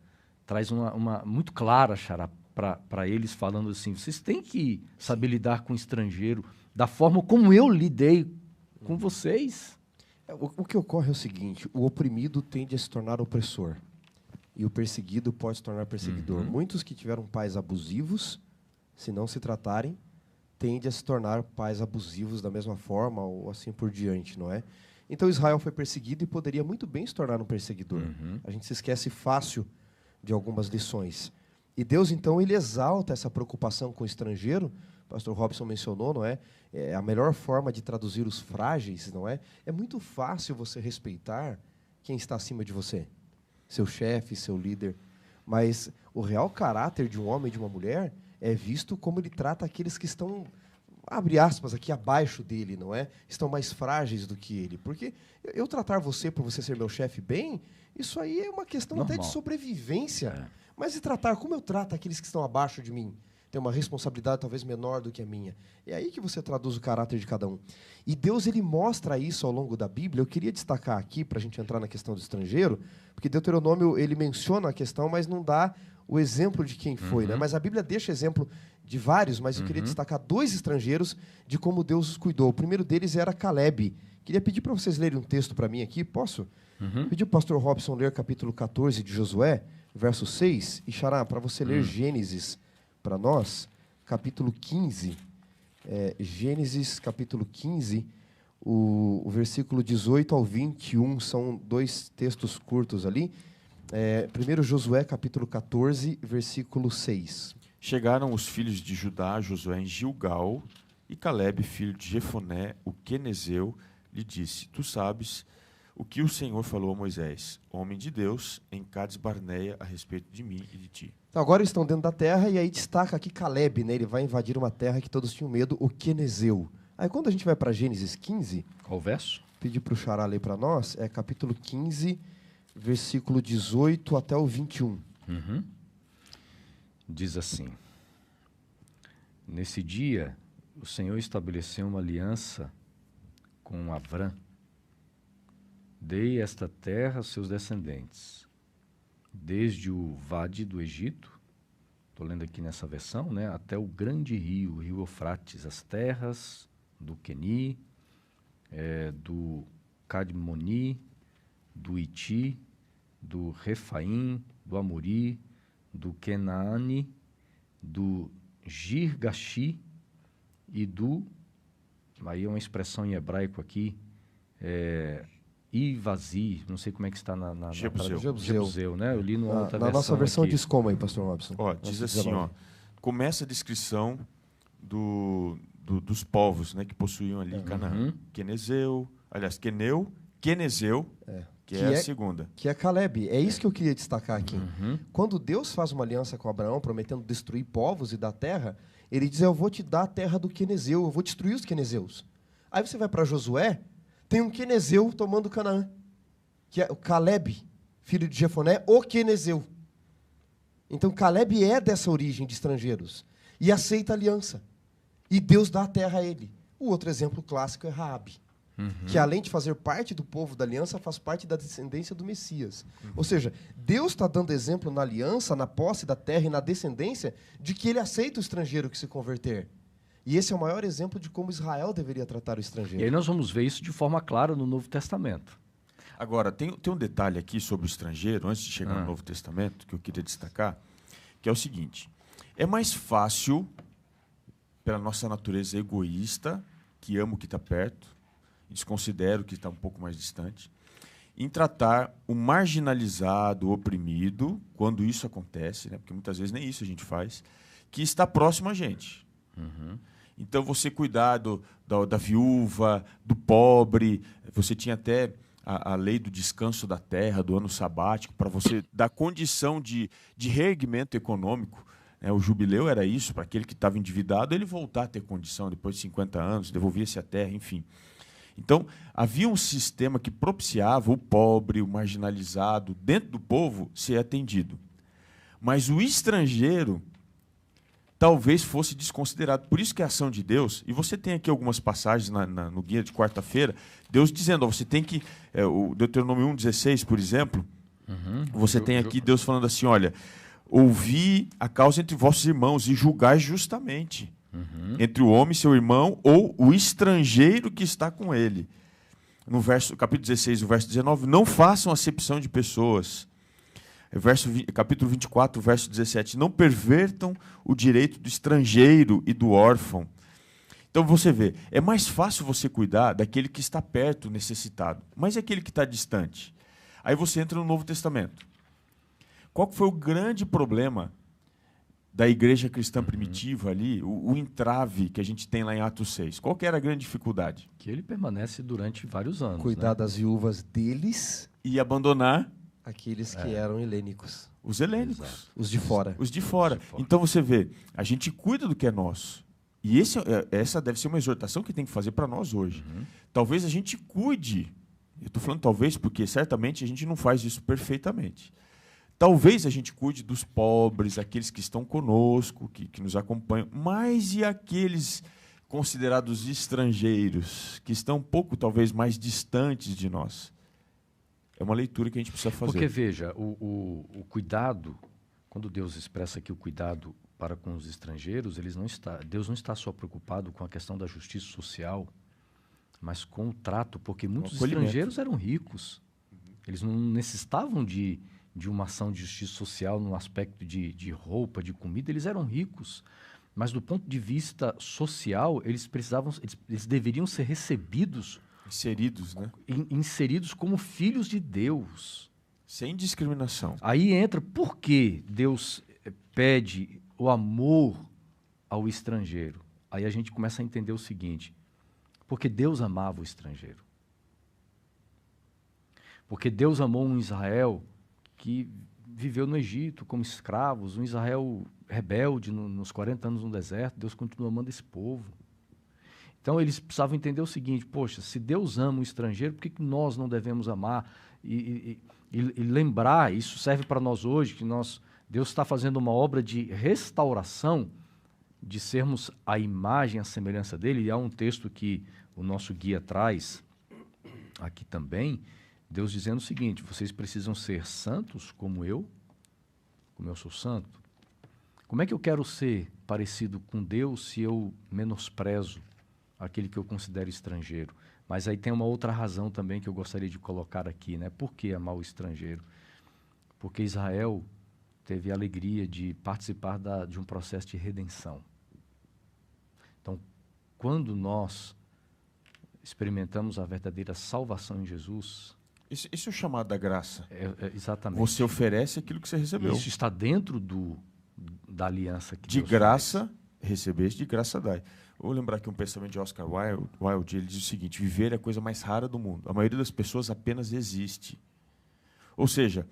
S1: traz uma muito clara, Xará, para eles, falando assim, vocês têm que saber lidar com o estrangeiro da forma como eu lidei com vocês.
S3: O que ocorre é o seguinte, o oprimido tende a se tornar opressor, e o perseguido pode se tornar perseguidor. Muitos que tiveram pais abusivos, se não se tratarem, tende a se tornar pais abusivos da mesma forma, ou assim por diante, não é? Então Israel foi perseguido e poderia muito bem se tornar um perseguidor. A gente se esquece fácil de algumas lições. E Deus, então, ele exalta essa preocupação com o estrangeiro. O pastor Robson mencionou, não é? É a melhor forma de traduzir os frágeis, não é? É muito fácil você respeitar quem está acima de você. Seu chefe, seu líder. Mas o real caráter de um homem e de uma mulher é visto como ele trata aqueles que estão, abre aspas, aqui abaixo dele, não é? Estão mais frágeis do que ele. Porque eu tratar você por você ser meu chefe bem, isso aí é uma questão normal, até de sobrevivência. Mas e tratar como eu trato aqueles que estão abaixo de mim? Tem uma responsabilidade talvez menor do que a minha. É aí que você traduz o caráter de cada um. E Deus, ele mostra isso ao longo da Bíblia. Eu queria destacar aqui, para a gente entrar na questão do estrangeiro, porque Deuteronômio, ele menciona a questão, mas não dá o exemplo de quem foi. Né? Mas a Bíblia deixa exemplo de vários, mas eu queria destacar 2 estrangeiros de como Deus os cuidou. O primeiro deles era Caleb. Queria pedir para vocês lerem um texto para mim aqui, posso? Pedir para o pastor Robson ler capítulo 14 de Josué, verso 6. E, Xará, para você ler Gênesis para nós, capítulo 15, Gênesis, capítulo 15, o versículo 18 ao 21, são 2 textos curtos ali. Primeiro Josué, capítulo 14, versículo 6.
S2: Chegaram os filhos de Judá, Josué, em Gilgal, e Caleb, filho de Jefoné, o quenezeu, lhe disse: Tu sabes o que o Senhor falou a Moisés, homem de Deus, em Cades Barneia, a respeito de mim e de ti.
S3: Então, agora eles estão dentro da terra, e aí destaca aqui Caleb, né? Ele vai invadir uma terra que todos tinham medo, o quenezeu. Aí quando a gente vai para Gênesis 15...
S1: Qual o verso?
S3: Pedir para o Xará ler para nós, capítulo 15, versículo 18 até o 21.
S1: Diz assim: Nesse dia, o Senhor estabeleceu uma aliança com Avrã. Dei esta terra aos seus descendentes, desde o Vade do Egito, estou lendo aqui nessa versão, né, até o grande rio, o rio Eufrates, as terras do Queni, do Cadmoni, do Iti, do Refaim, do Amori, do Kenaane, do Girgashi e do, aí é uma expressão em hebraico aqui, Ivazi, não sei como é que está na Jebuseu, né? Eu li numa outra versão. Na nossa
S3: versão
S1: aqui.
S3: Diz como aí, pastor Robson?
S2: Diz assim, começa a descrição dos povos, né, que possuíam ali Canaã. Quenezeu, aliás, Quenezeu, que é a segunda.
S3: Que é Caleb. É isso que eu queria destacar aqui. Quando Deus faz uma aliança com Abraão, prometendo destruir povos e dar terra, ele diz: eu vou te dar a terra do Quenezeu, eu vou destruir os quenezeus. Aí você vai para Josué, tem um quenezeu tomando Canaã, que é o Caleb, filho de Jefoné, o quenezeu. Então Caleb é dessa origem de estrangeiros e aceita a aliança. E Deus dá a terra a ele. O outro exemplo clássico é Raabe, que além de fazer parte do povo da aliança, faz parte da descendência do Messias. Ou seja, Deus está dando exemplo na aliança, na posse da terra e na descendência, de que ele aceita o estrangeiro que se converter. E esse é o maior exemplo de como Israel deveria tratar o estrangeiro.
S1: E aí nós vamos ver isso de forma clara no Novo Testamento.
S2: Agora, tem um detalhe aqui sobre o estrangeiro, antes de chegar no Novo Testamento, que eu queria destacar, que é o seguinte: é mais fácil, pela nossa natureza egoísta, que amo o que está perto, e desconsidero o que está um pouco mais distante, em tratar o marginalizado, o oprimido, quando isso acontece, né, porque muitas vezes nem isso a gente faz, que está próximo a gente. Então, você cuidar da viúva, do pobre, você tinha até a lei do descanso da terra, do ano sabático, para você dar condição de reerguimento econômico. O jubileu era isso, para aquele que estava endividado, ele voltar a ter condição depois de 50 anos, devolver-se a terra, enfim. Então, havia um sistema que propiciava o pobre, o marginalizado, dentro do povo, ser atendido. Mas o estrangeiro talvez fosse desconsiderado. Por isso que a ação de Deus, e você tem aqui algumas passagens no guia de quarta-feira, Deus dizendo, você tem que, o Deuteronômio 1,16, por exemplo, você tem aqui Deus falando assim, olha, ouvi a causa entre vossos irmãos e julgai justamente entre o homem, seu irmão, ou o estrangeiro que está com ele. No capítulo 16, o verso 19, não façam acepção de pessoas. Capítulo 24, verso 17. Não pervertam o direito do estrangeiro e do órfão. Então você vê, é mais fácil você cuidar daquele que está perto, necessitado, mas e aquele que está distante? Aí você entra no Novo Testamento. Qual foi o grande problema da igreja cristã primitiva ali, o entrave que a gente tem lá em Atos 6? Qual que era a grande dificuldade?
S1: Que ele permanece durante vários anos.
S3: Cuidar
S1: né?
S3: das viúvas deles
S2: E abandonar
S3: aqueles que eram helênicos.
S2: os helênicos.
S1: Exato.
S3: Os de fora.
S2: Os de fora.
S1: Os de fora.
S2: Então você vê, a gente cuida do que é nosso. E essa deve ser uma exortação que tem que fazer para nós hoje. Talvez a gente cuide. Eu estou falando talvez porque certamente a gente não faz isso perfeitamente. Talvez a gente cuide dos pobres, aqueles que estão conosco, que nos acompanham, mas e aqueles considerados estrangeiros, que estão um pouco, talvez, mais distantes de nós? É uma leitura que a gente precisa fazer.
S1: Porque, veja, o cuidado, quando Deus expressa aqui o cuidado para com os estrangeiros, Deus não está só preocupado com a questão da justiça social, mas com o trato, porque muitos estrangeiros eram ricos. Eles não necessitavam de uma ação de justiça social no aspecto de roupa, de comida, eles eram ricos. Mas do ponto de vista social, eles deveriam ser recebidos,
S2: inseridos, né?
S1: Inseridos como filhos de Deus.
S2: Sem discriminação.
S1: Aí entra por que Deus pede o amor ao estrangeiro. Aí a gente começa a entender o seguinte: porque Deus amava o estrangeiro. Porque Deus amou um Israel que viveu no Egito como escravos, um Israel rebelde nos 40 anos no deserto. Deus continua amando esse povo. Então eles precisavam entender o seguinte: poxa, se Deus ama o estrangeiro, por que nós não devemos amar? E lembrar, isso serve para nós hoje, que Deus está fazendo uma obra de restauração, de sermos a imagem, a semelhança dele. E há um texto que o nosso guia traz aqui também, Deus dizendo o seguinte: vocês precisam ser santos como eu sou santo. Como é que eu quero ser parecido com Deus se eu menosprezo aquele que eu considero estrangeiro? Mas aí tem uma outra razão também que eu gostaria de colocar aqui, né? Por que amar o estrangeiro? Porque Israel teve a alegria de participar de um processo de redenção. Então, quando nós experimentamos a verdadeira salvação em Jesus...
S2: Isso é o chamado da graça.
S1: Exatamente.
S2: Você oferece aquilo que você recebeu.
S1: Isso está dentro da aliança que
S2: de
S1: Deus
S2: graça,
S1: faz.
S2: Recebeste, de graça dai. Vou lembrar aqui um pensamento de Oscar Wilde. Ele diz o seguinte: viver é a coisa mais rara do mundo. A maioria das pessoas apenas existe. Ou seja,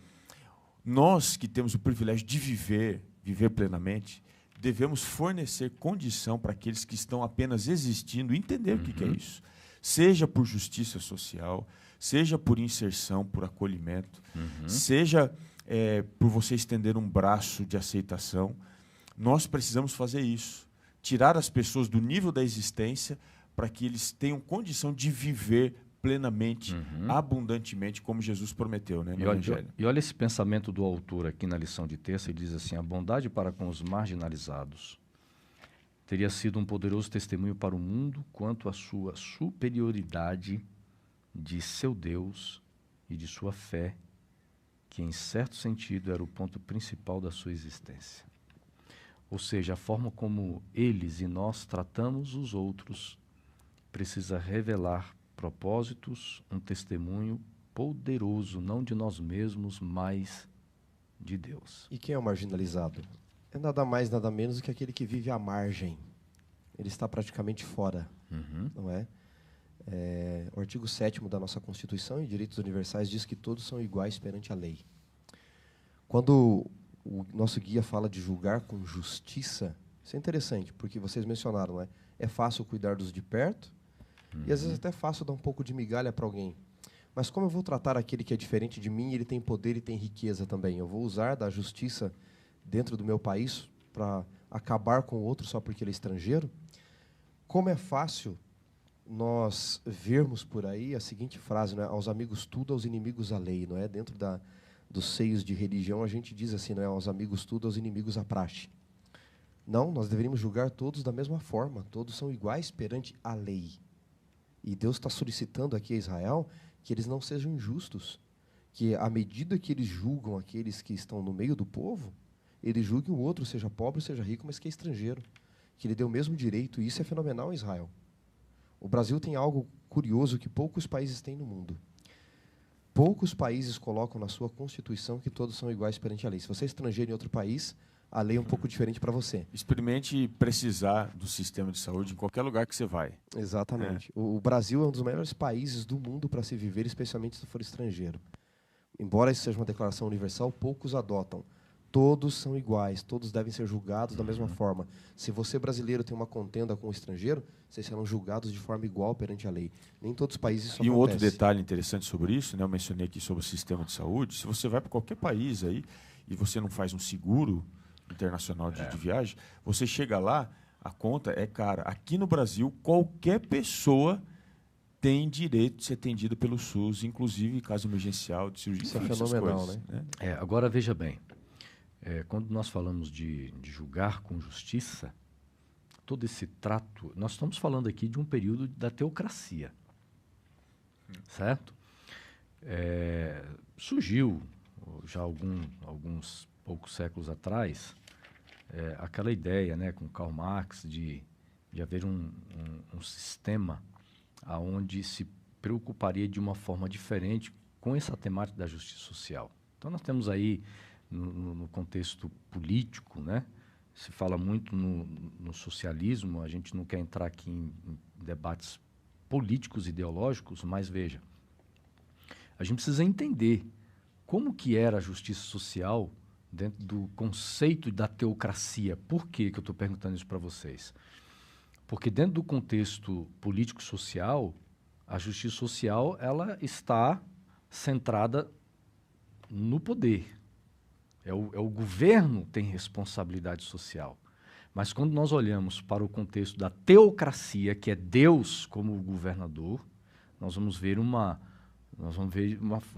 S2: nós que temos o privilégio de viver plenamente, devemos fornecer condição para aqueles que estão apenas existindo entender o que é isso. Seja por justiça social, seja por inserção, por acolhimento, seja por você estender um braço de aceitação. Nós precisamos fazer isso. Tirar as pessoas do nível da existência para que eles tenham condição de viver plenamente, abundantemente, como Jesus prometeu, né, no Evangelho.
S1: E olha esse pensamento do autor aqui na lição de terça. Ele diz assim: a bondade para com os marginalizados teria sido um poderoso testemunho para o mundo quanto à sua superioridade de seu Deus e de sua fé, que em certo sentido era o ponto principal da sua existência. Ou seja, a forma como eles e nós tratamos os outros precisa revelar propósitos, um testemunho poderoso, não de nós mesmos, mas de Deus.
S3: E quem é o marginalizado? É nada mais, nada menos do que aquele que vive à margem. Ele está praticamente fora, não é? O artigo 7º da nossa Constituição e Direitos Universais diz que todos são iguais perante a lei. Quando o nosso guia fala de julgar com justiça, isso é interessante, porque vocês mencionaram, não é? É fácil cuidar dos de perto, e às vezes até é fácil dar um pouco de migalha para alguém. Mas como eu vou tratar aquele que é diferente de mim, ele tem poder e tem riqueza também? Eu vou usar da justiça dentro do meu país para acabar com o outro só porque ele é estrangeiro? Como é fácil nós vermos por aí a seguinte frase, né? Aos amigos tudo, aos inimigos a lei, não é? Dentro dos seios de religião a gente diz assim, não é? Aos amigos tudo, aos inimigos a praxe. Não, nós deveríamos julgar todos da mesma forma, todos são iguais perante a lei. E Deus está solicitando aqui a Israel que eles não sejam injustos, que à medida que eles julgam aqueles que estão no meio do povo, eles julguem o outro, seja pobre, seja rico, mas que é estrangeiro. que lhe dê o mesmo direito, e isso é fenomenal em Israel. O Brasil tem algo curioso que poucos países têm no mundo. Poucos países colocam na sua Constituição que todos são iguais perante a lei. Se você é estrangeiro em outro país, a lei é um pouco diferente para você.
S2: Experimente precisar do sistema de saúde em qualquer lugar que você vai.
S3: Exatamente. O Brasil é um dos melhores países do mundo para se viver, especialmente se for estrangeiro. Embora isso seja uma declaração universal, poucos adotam. Todos são iguais, todos devem ser julgados da mesma forma. Se você, brasileiro, tem uma contenda com o estrangeiro, vocês serão julgados de forma igual perante a lei. Nem todos os países isso
S2: acontece. E um outro
S3: acontece.
S2: detalhe interessante sobre isso, né, eu mencionei aqui sobre o sistema de saúde, se você vai para qualquer país aí e você não faz um seguro internacional de viagem, você chega lá, a conta é cara. Aqui no Brasil, qualquer pessoa tem direito de ser atendida pelo SUS, inclusive em caso emergencial, de cirurgia.
S3: Isso é fenomenal,
S2: coisas, né?
S1: Agora, veja bem, quando nós falamos de julgar com justiça, todo esse trato, nós estamos falando aqui de um período da teocracia, certo? Surgiu, já alguns poucos séculos atrás, aquela ideia, né, com Karl Marx, de haver um sistema onde se preocuparia de uma forma diferente com essa temática da justiça social. Então, nós temos aí, no contexto político, né, se fala muito no socialismo, a gente não quer entrar aqui em debates políticos, ideológicos, mas veja, a gente precisa entender como que era a justiça social dentro do conceito da teocracia. Por que eu estou perguntando isso para vocês? Porque dentro do contexto político-social, a justiça social ela está centrada no poder. O governo tem responsabilidade social. Mas quando nós olhamos para o contexto da teocracia, que é Deus como governador, nós vamos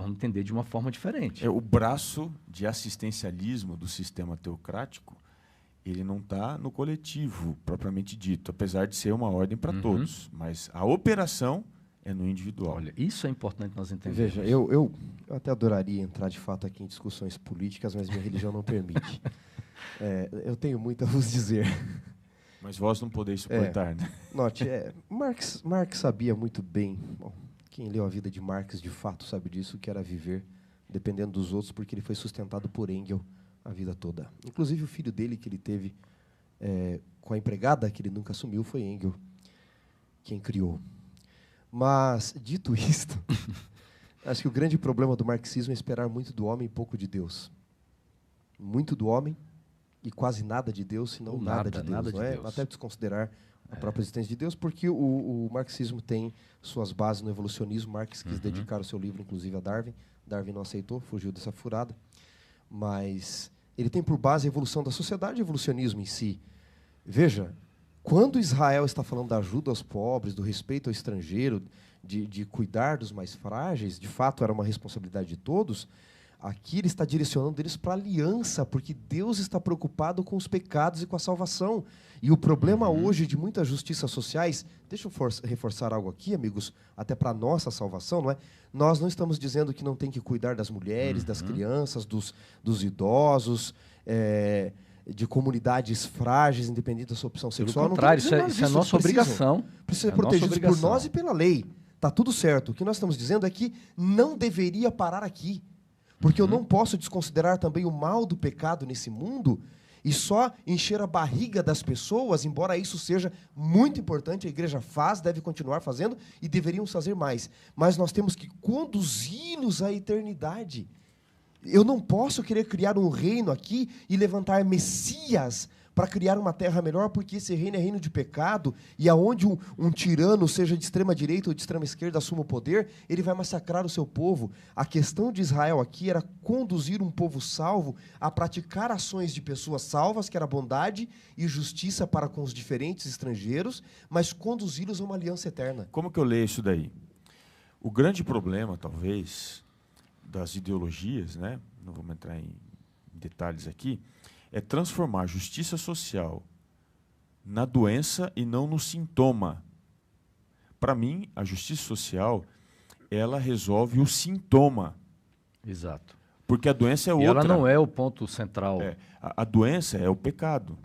S1: entender de uma forma diferente.
S2: O braço de assistencialismo do sistema teocrático, ele não está no coletivo, propriamente dito, apesar de ser uma ordem para todos. Mas a operação é no individual.
S1: Olha, isso é importante nós entendermos.
S3: Veja, eu até adoraria entrar de fato aqui em discussões políticas, mas minha religião não permite. Eu tenho muito a vos dizer.
S2: Mas vós não podeis suportar, né?
S3: Note, Marx sabia muito bem, bom, quem leu a vida de Marx de fato sabe disso, que era viver dependendo dos outros, porque ele foi sustentado por Engels a vida toda. Inclusive o filho dele que ele teve com a empregada, que ele nunca assumiu, foi Engels quem criou. Mas, dito isto, acho que o grande problema do marxismo é esperar muito do homem e pouco de Deus. Muito do homem e quase nada de Deus, senão nada de Deus. Deus. Até desconsiderar a própria existência de Deus, porque o marxismo tem suas bases no evolucionismo. Marx quis dedicar o seu livro, inclusive, a Darwin. Darwin não aceitou, fugiu dessa furada. Mas ele tem por base a evolução da sociedade e o evolucionismo em si. Veja, quando Israel está falando da ajuda aos pobres, do respeito ao estrangeiro, de cuidar dos mais frágeis, de fato era uma responsabilidade de todos, aqui ele está direcionando eles para a aliança, porque Deus está preocupado com os pecados e com a salvação. E o problema hoje de muitas justiças sociais, deixa eu reforçar algo aqui, amigos, até para a nossa salvação, não é? Nós não estamos dizendo que não tem que cuidar das mulheres, das crianças, dos idosos, de comunidades frágeis, independente da sua opção sexual.
S1: Pelo contrário, isso é a nossa obrigação.
S3: Precisa ser protegidos por nós e pela lei. Está tudo certo. O que nós estamos dizendo é que não deveria parar aqui. Porque eu não posso desconsiderar também o mal do pecado nesse mundo e só encher a barriga das pessoas, embora isso seja muito importante, a igreja faz, deve continuar fazendo e deveríamos fazer mais. Mas nós temos que conduzi-los à eternidade. Eu não posso querer criar um reino aqui e levantar messias para criar uma terra melhor, porque esse reino é reino de pecado, e aonde um tirano, seja de extrema direita ou de extrema esquerda, assuma o poder, ele vai massacrar o seu povo. A questão de Israel aqui era conduzir um povo salvo a praticar ações de pessoas salvas, que era bondade e justiça para com os diferentes estrangeiros, mas conduzi-los a uma aliança eterna.
S2: Como que eu leio isso daí? O grande problema, talvez, das ideologias, né? Não vamos entrar em detalhes aqui, é transformar a justiça social na doença e não no sintoma. Para mim, a justiça social, ela resolve o sintoma.
S1: Exato.
S2: Porque a doença é outra.
S1: E ela não é o ponto central.
S2: A doença é o pecado.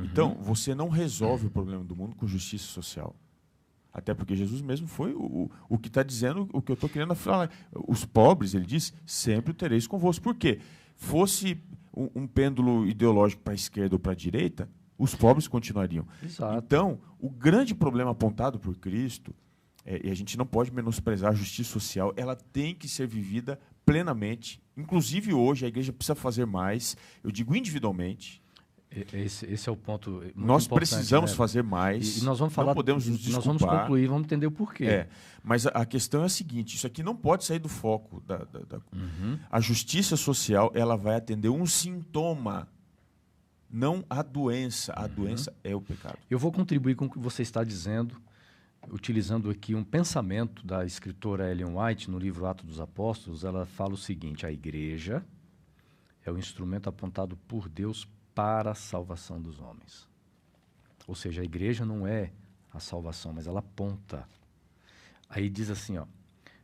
S2: Então, você não resolve o problema do mundo com justiça social. Até porque Jesus mesmo foi o que está dizendo, o que eu estou querendo falar. Os pobres, ele diz, sempre o tereis convosco. Por quê? Fosse um pêndulo ideológico para a esquerda ou para a direita, os pobres continuariam.
S1: Exato.
S2: Então, o grande problema apontado por Cristo, e a gente não pode menosprezar a justiça social, ela tem que ser vivida plenamente. Inclusive, hoje, a igreja precisa fazer mais, eu digo individualmente.
S1: Esse é o ponto muito
S2: nós
S1: importante,
S2: precisamos
S1: né?
S2: fazer mais.
S1: E nós vamos falar,
S2: não podemos nos desculpar.
S1: Nós vamos concluir, vamos entender o porquê.
S2: Mas a questão é a seguinte: isso aqui não pode sair do foco. A justiça social, ela vai atender um sintoma, não a doença. A doença é o pecado.
S1: Eu vou contribuir com o que você está dizendo, utilizando aqui um pensamento da escritora Ellen White no livro Atos dos Apóstolos. Ela fala o seguinte: a igreja é o instrumento apontado por Deus para a salvação dos homens. Ou seja, a igreja não é a salvação, mas ela aponta. Aí diz assim, ó,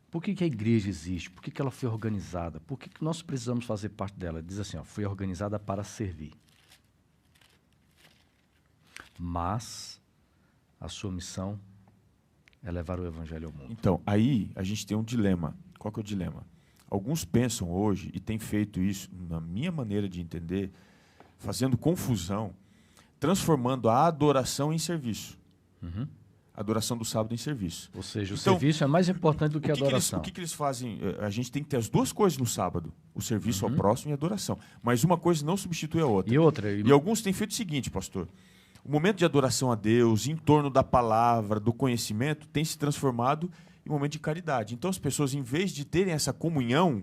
S1: por que a igreja existe? Por que ela foi organizada? Por que nós precisamos fazer parte dela? Diz assim, ó, foi organizada para servir. Mas a sua missão é levar o evangelho ao mundo.
S2: Então, aí a gente tem um dilema. Qual que é o dilema? Alguns pensam hoje, e têm feito isso, na minha maneira de entender, fazendo confusão, transformando a adoração em serviço. A adoração do sábado em serviço.
S1: Ou seja, o serviço é mais importante do que a adoração.
S2: O que eles fazem? A gente tem que ter as duas coisas no sábado. O serviço ao próximo e a adoração. Mas uma coisa não substitui a outra. E alguns têm feito o seguinte, pastor. O momento de adoração a Deus, em torno da palavra, do conhecimento, tem se transformado em um momento de caridade. Então as pessoas, em vez de terem essa comunhão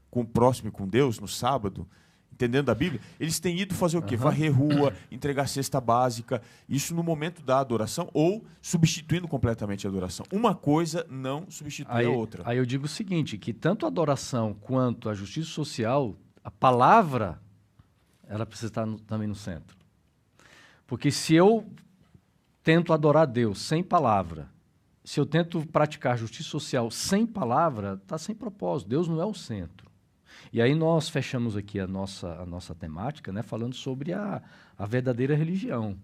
S2: com o próximo e com Deus no sábado, entendendo a Bíblia, eles têm ido fazer o quê? Varrer rua, entregar cesta básica, isso no momento da adoração, ou substituindo completamente a adoração. Uma coisa não substitui a outra.
S1: Aí eu digo o seguinte, que tanto a adoração quanto a justiça social, a palavra, ela precisa estar também no centro. Porque se eu tento adorar Deus sem palavra, se eu tento praticar justiça social sem palavra, está sem propósito. Deus não é o centro. E aí nós fechamos aqui a nossa temática, né, falando sobre a verdadeira religião.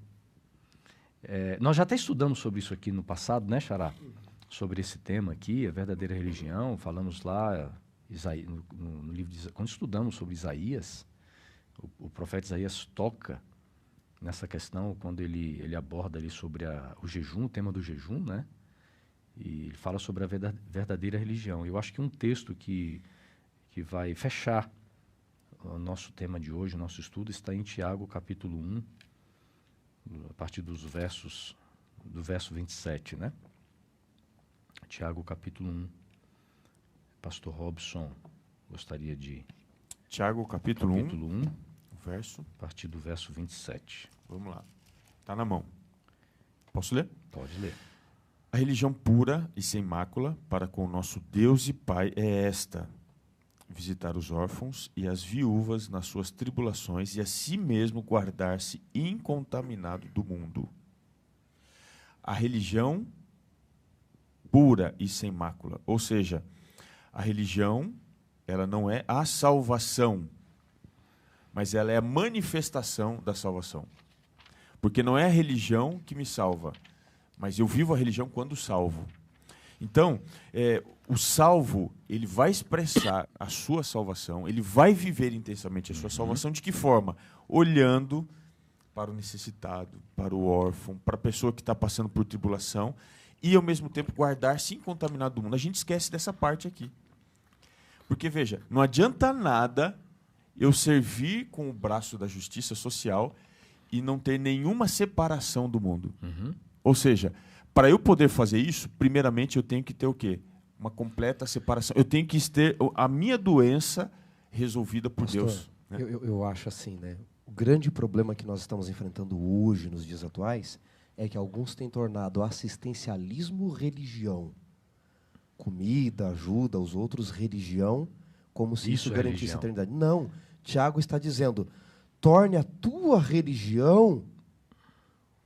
S1: Nós já até estudamos sobre isso aqui no passado, né, Xará? Sobre esse tema aqui, a verdadeira religião. Falamos lá no livro de Isaías, quando estudamos sobre Isaías, o profeta Isaías toca nessa questão quando ele aborda ali sobre o jejum, o tema do jejum, né? E ele fala sobre a verdadeira religião. Eu acho que um texto que vai fechar o nosso tema de hoje, o nosso estudo, está em Tiago, capítulo 1, a partir do verso 27, né? Tiago, capítulo 1. Pastor Robson gostaria de...
S2: Tiago, capítulo
S1: 1,
S2: verso...
S1: a partir do verso 27.
S2: Vamos lá. Está na mão. Posso ler?
S1: Pode ler.
S2: A religião pura e sem mácula para com o nosso Deus e Pai é esta: visitar os órfãos e as viúvas nas suas tribulações e a si mesmo guardar-se incontaminado do mundo. A religião pura e sem mácula, ou seja, a religião, ela não é a salvação, mas ela é a manifestação da salvação. Porque não é a religião que me salva, mas eu vivo a religião quando salvo. Então, o salvo, ele vai expressar a sua salvação, ele vai viver intensamente a sua salvação. De que forma? Olhando para o necessitado, para o órfão, para a pessoa que está passando por tribulação e, ao mesmo tempo, guardar-se incontaminado do mundo. A gente esquece dessa parte aqui. Porque, veja, não adianta nada eu servir com o braço da justiça social e não ter nenhuma separação do mundo. Ou seja, para eu poder fazer isso, primeiramente eu tenho que ter o quê? Uma completa separação. Eu tenho que ter a minha doença resolvida por
S3: Pastor,
S2: Deus. Né?
S3: Eu acho assim, né? O grande problema que nós estamos enfrentando hoje, nos dias atuais, é que alguns têm tornado assistencialismo religião. Comida, ajuda aos outros, religião, como se isso garantisse a eternidade. Não. Tiago está dizendo, torne a tua religião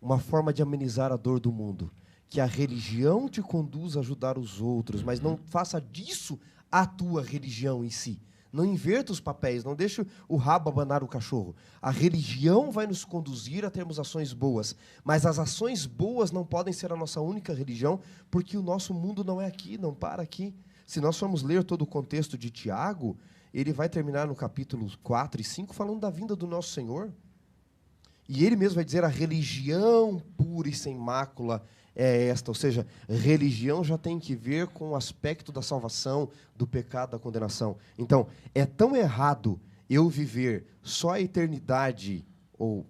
S3: uma forma de amenizar a dor do mundo. Que a religião te conduza a ajudar os outros, mas não faça disso a tua religião em si. Não inverta os papéis, não deixe o rabo abanar o cachorro. A religião vai nos conduzir a termos ações boas, mas as ações boas não podem ser a nossa única religião, porque o nosso mundo não é aqui, não para aqui. Se nós formos ler todo o contexto de Tiago, ele vai terminar no capítulo 4 e 5 falando da vinda do nosso Senhor. E ele mesmo vai dizer, a religião pura e sem mácula é esta. Ou seja, religião já tem que ver com o aspecto da salvação, do pecado, da condenação. Então, é tão errado eu viver só a eternidade, ou,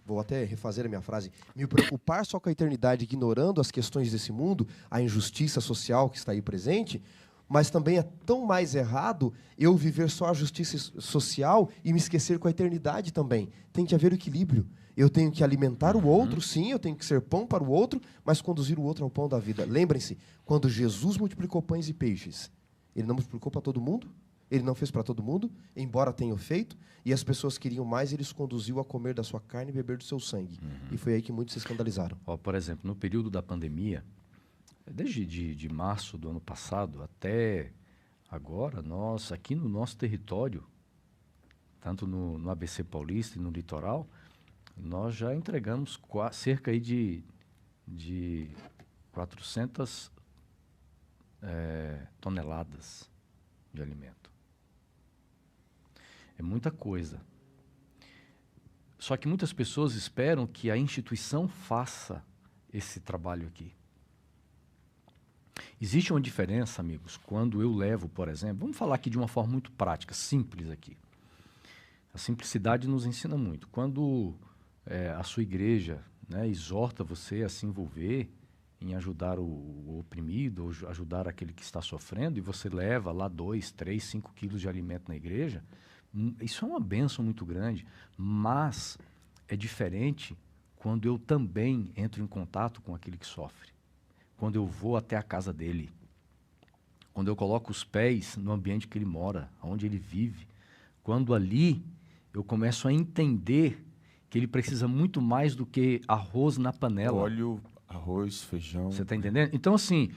S3: vou até refazer a minha frase, me preocupar só com a eternidade, ignorando as questões desse mundo, a injustiça social que está aí presente, mas também é tão mais errado eu viver só a justiça social e me esquecer com a eternidade também. Tem que haver equilíbrio. Eu tenho que alimentar o outro, sim, eu tenho que ser pão para o outro, mas conduzir o outro ao pão da vida. Lembrem-se, quando Jesus multiplicou pães e peixes, ele não multiplicou para todo mundo, ele não fez para todo mundo, embora tenha feito, e as pessoas queriam mais, ele os conduziu a comer da sua carne e beber do seu sangue. E foi aí que muitos se escandalizaram.
S1: Por exemplo, no período da pandemia, desde de março do ano passado até agora, nós, aqui no nosso território, tanto no ABC Paulista e no litoral, nós já entregamos cerca aí de 400 toneladas de alimento. É muita coisa. Só que muitas pessoas esperam que a instituição faça esse trabalho aqui. Existe uma diferença, amigos, quando eu levo, por exemplo, vamos falar aqui de uma forma muito prática, simples aqui. A simplicidade nos ensina muito. Quando a sua igreja, né, exorta você a se envolver em ajudar o oprimido, ou ajudar aquele que está sofrendo, e você leva lá 2, 3, 5 quilos de alimento na igreja, isso é uma bênção muito grande, mas é diferente quando eu também entro em contato com aquele que sofre, quando eu vou até a casa dele, quando eu coloco os pés no ambiente que ele mora, onde ele vive, quando ali eu começo a entender que ele precisa muito mais do que arroz na panela.
S2: Óleo, arroz, feijão.
S1: Você está entendendo? Então, assim,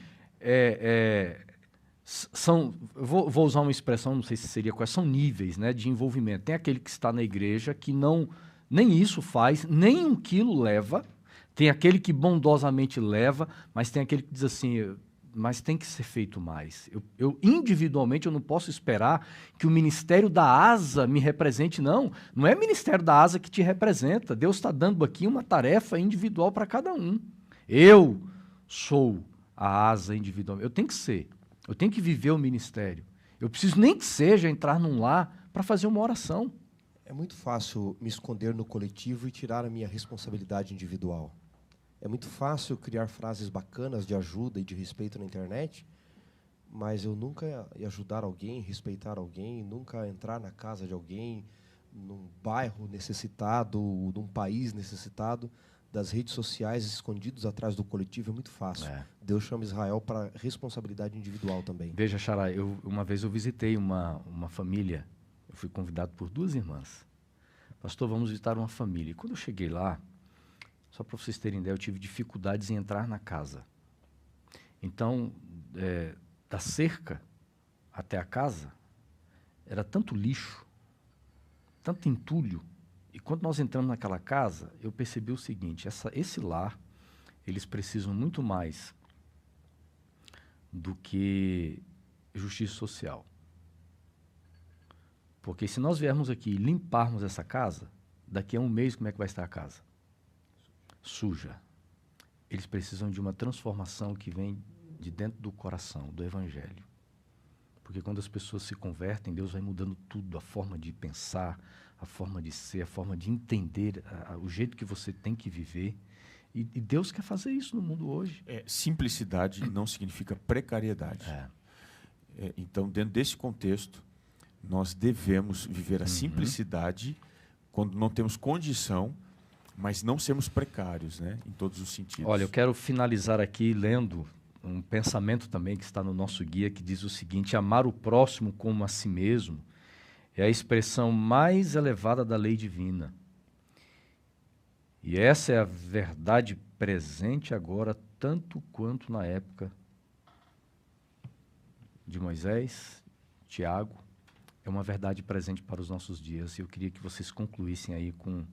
S1: vou usar uma expressão, não sei se seria quais, são níveis, né, de envolvimento. Tem aquele que está na igreja que nem isso faz, nem 1 quilo leva. Tem aquele que bondosamente leva, mas tem aquele que diz assim, mas tem que ser feito mais. Eu individualmente, eu não posso esperar que o ministério da ASA me represente, não. Não é o ministério da ASA que te representa. Deus está dando aqui uma tarefa individual para cada um. Eu sou a ASA individual. Eu tenho que ser. Eu tenho que viver o ministério. Eu preciso nem que seja entrar num lar para fazer uma oração.
S3: É muito fácil me esconder no coletivo e tirar a minha responsabilidade individual. É muito fácil criar frases bacanas de ajuda e de respeito na internet, mas eu nunca ia ajudar alguém, respeitar alguém, nunca entrar na casa de alguém, num bairro necessitado, num país necessitado. Das redes sociais, escondidos atrás do coletivo, é muito fácil. Deus chama Israel para responsabilidade individual também.
S1: Veja, Xará, uma vez eu visitei uma família, eu fui convidado por 2 irmãs. Pastor, vamos visitar uma família. E quando eu cheguei lá, só para vocês terem ideia, eu tive dificuldades em entrar na casa. Então, da cerca até a casa, era tanto lixo, tanto entulho. E quando nós entramos naquela casa, eu percebi o seguinte, esse lar, eles precisam muito mais do que justiça social. Porque se nós viermos aqui e limparmos essa casa, daqui a 1 mês, como é que vai estar a casa? Suja. Eles precisam de uma transformação que vem de dentro do coração, do Evangelho. Porque quando as pessoas se convertem, Deus vai mudando tudo, a forma de pensar, a forma de ser, a forma de entender, o jeito que você tem que viver. E Deus quer fazer isso no mundo hoje.
S2: Simplicidade não significa precariedade. Então, dentro desse contexto, nós devemos viver a simplicidade quando não temos condição, mas não sermos precários, né, em todos os sentidos.
S1: Olha, eu quero finalizar aqui lendo um pensamento também que está no nosso guia, que diz o seguinte: amar o próximo como a si mesmo é a expressão mais elevada da lei divina. E essa é a verdade presente agora, tanto quanto na época de Moisés, Tiago, é uma verdade presente para os nossos dias. E eu queria que vocês concluíssem aí com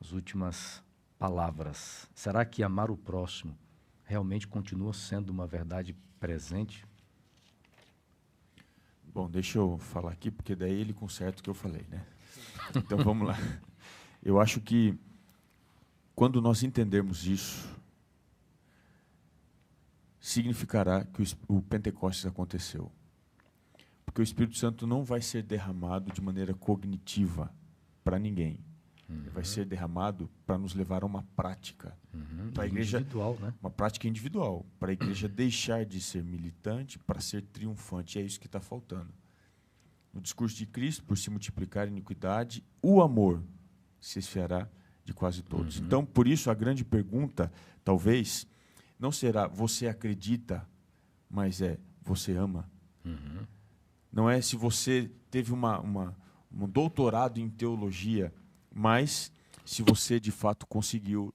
S1: as últimas palavras. Será que amar o próximo realmente continua sendo uma verdade presente?
S2: Bom, deixa eu falar aqui, porque daí ele conserta o que eu falei, né? Então vamos lá. Eu acho que quando nós entendermos isso, significará que o Pentecostes aconteceu. Porque o Espírito Santo não vai ser derramado de maneira cognitiva para ninguém. Ele vai ser derramado para nos levar a uma prática. Para a igreja,
S1: individual, né?
S2: Uma prática individual. Para a igreja deixar de ser militante para ser triunfante. É isso que está faltando. No discurso de Cristo, por se multiplicar a iniquidade, o amor se esfriará de quase todos. Então, por isso, a grande pergunta, talvez, não será você acredita, mas é você ama. Não é se você teve um doutorado em teologia, mas se você de fato conseguiu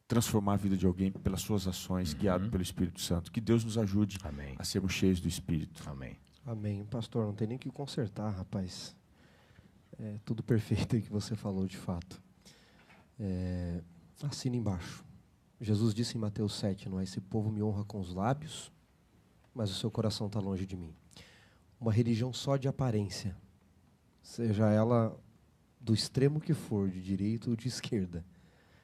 S2: transformar a vida de alguém pelas suas ações, guiado pelo Espírito Santo. Que Deus nos ajude a sermos cheios do Espírito.
S1: Amém.
S3: Amém. Pastor, não tem nem que consertar, rapaz. É tudo perfeito aí que você falou, de fato. Assina embaixo. Jesus disse em Mateus 7, não é? Esse povo me honra com os lábios, mas o seu coração está longe de mim. Uma religião só de aparência, seja ela do extremo que for, de direita ou de esquerda,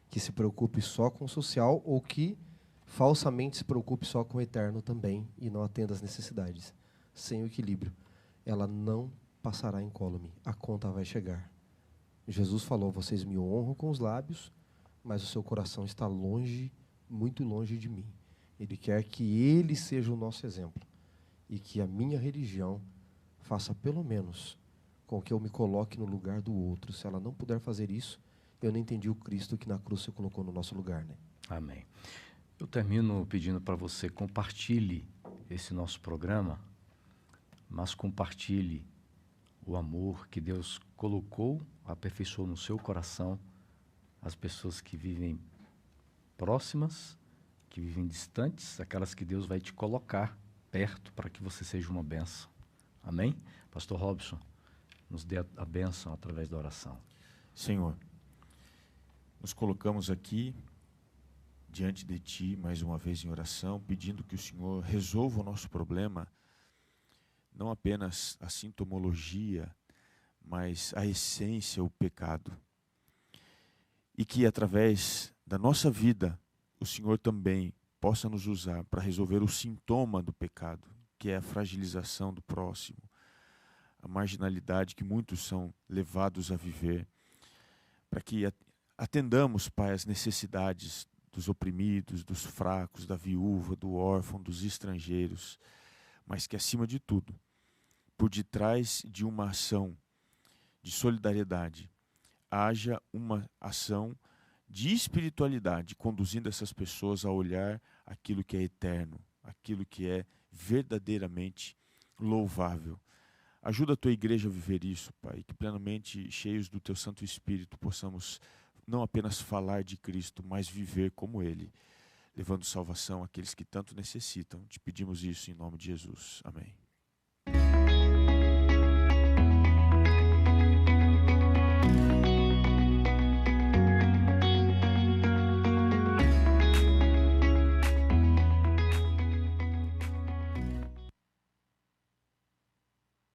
S3: que se preocupe só com o social ou que falsamente se preocupe só com o eterno também e não atenda às necessidades. Sem o equilíbrio, ela não passará incólume. A conta vai chegar. Jesus falou, vocês me honram com os lábios, mas o seu coração está longe, muito longe de mim. Ele quer que ele seja o nosso exemplo e que a minha religião faça pelo menos com que eu me coloque no lugar do outro. Se ela não puder fazer isso, eu não entendi o Cristo que na cruz se colocou no nosso lugar, né?
S1: Amém. Eu termino pedindo para você compartilhe esse nosso programa, mas compartilhe o amor que Deus colocou, aperfeiçoou no seu coração, as pessoas que vivem próximas, que vivem distantes, aquelas que Deus vai te colocar perto para que você seja uma bênção. Amém? Pastor Robson, nos dê a bênção através da oração.
S2: Senhor, nos colocamos aqui diante de Ti, mais uma vez em oração, pedindo que o Senhor resolva o nosso problema, não apenas a sintomologia, mas a essência, o pecado. E que através da nossa vida, o Senhor também possa nos usar para resolver o sintoma do pecado, que é a fragilização do próximo, a marginalidade que muitos são levados a viver, para que atendamos, Pai, as necessidades dos oprimidos, dos fracos, da viúva, do órfão, dos estrangeiros, mas que, acima de tudo, por detrás de uma ação de solidariedade, haja uma ação de espiritualidade, conduzindo essas pessoas a olhar aquilo que é eterno, aquilo que é verdadeiramente louvável. Ajuda a tua igreja a viver isso, Pai, que plenamente cheios do teu Santo Espírito possamos não apenas falar de Cristo, mas viver como Ele, levando salvação àqueles que tanto necessitam. Te pedimos isso em nome de Jesus. Amém.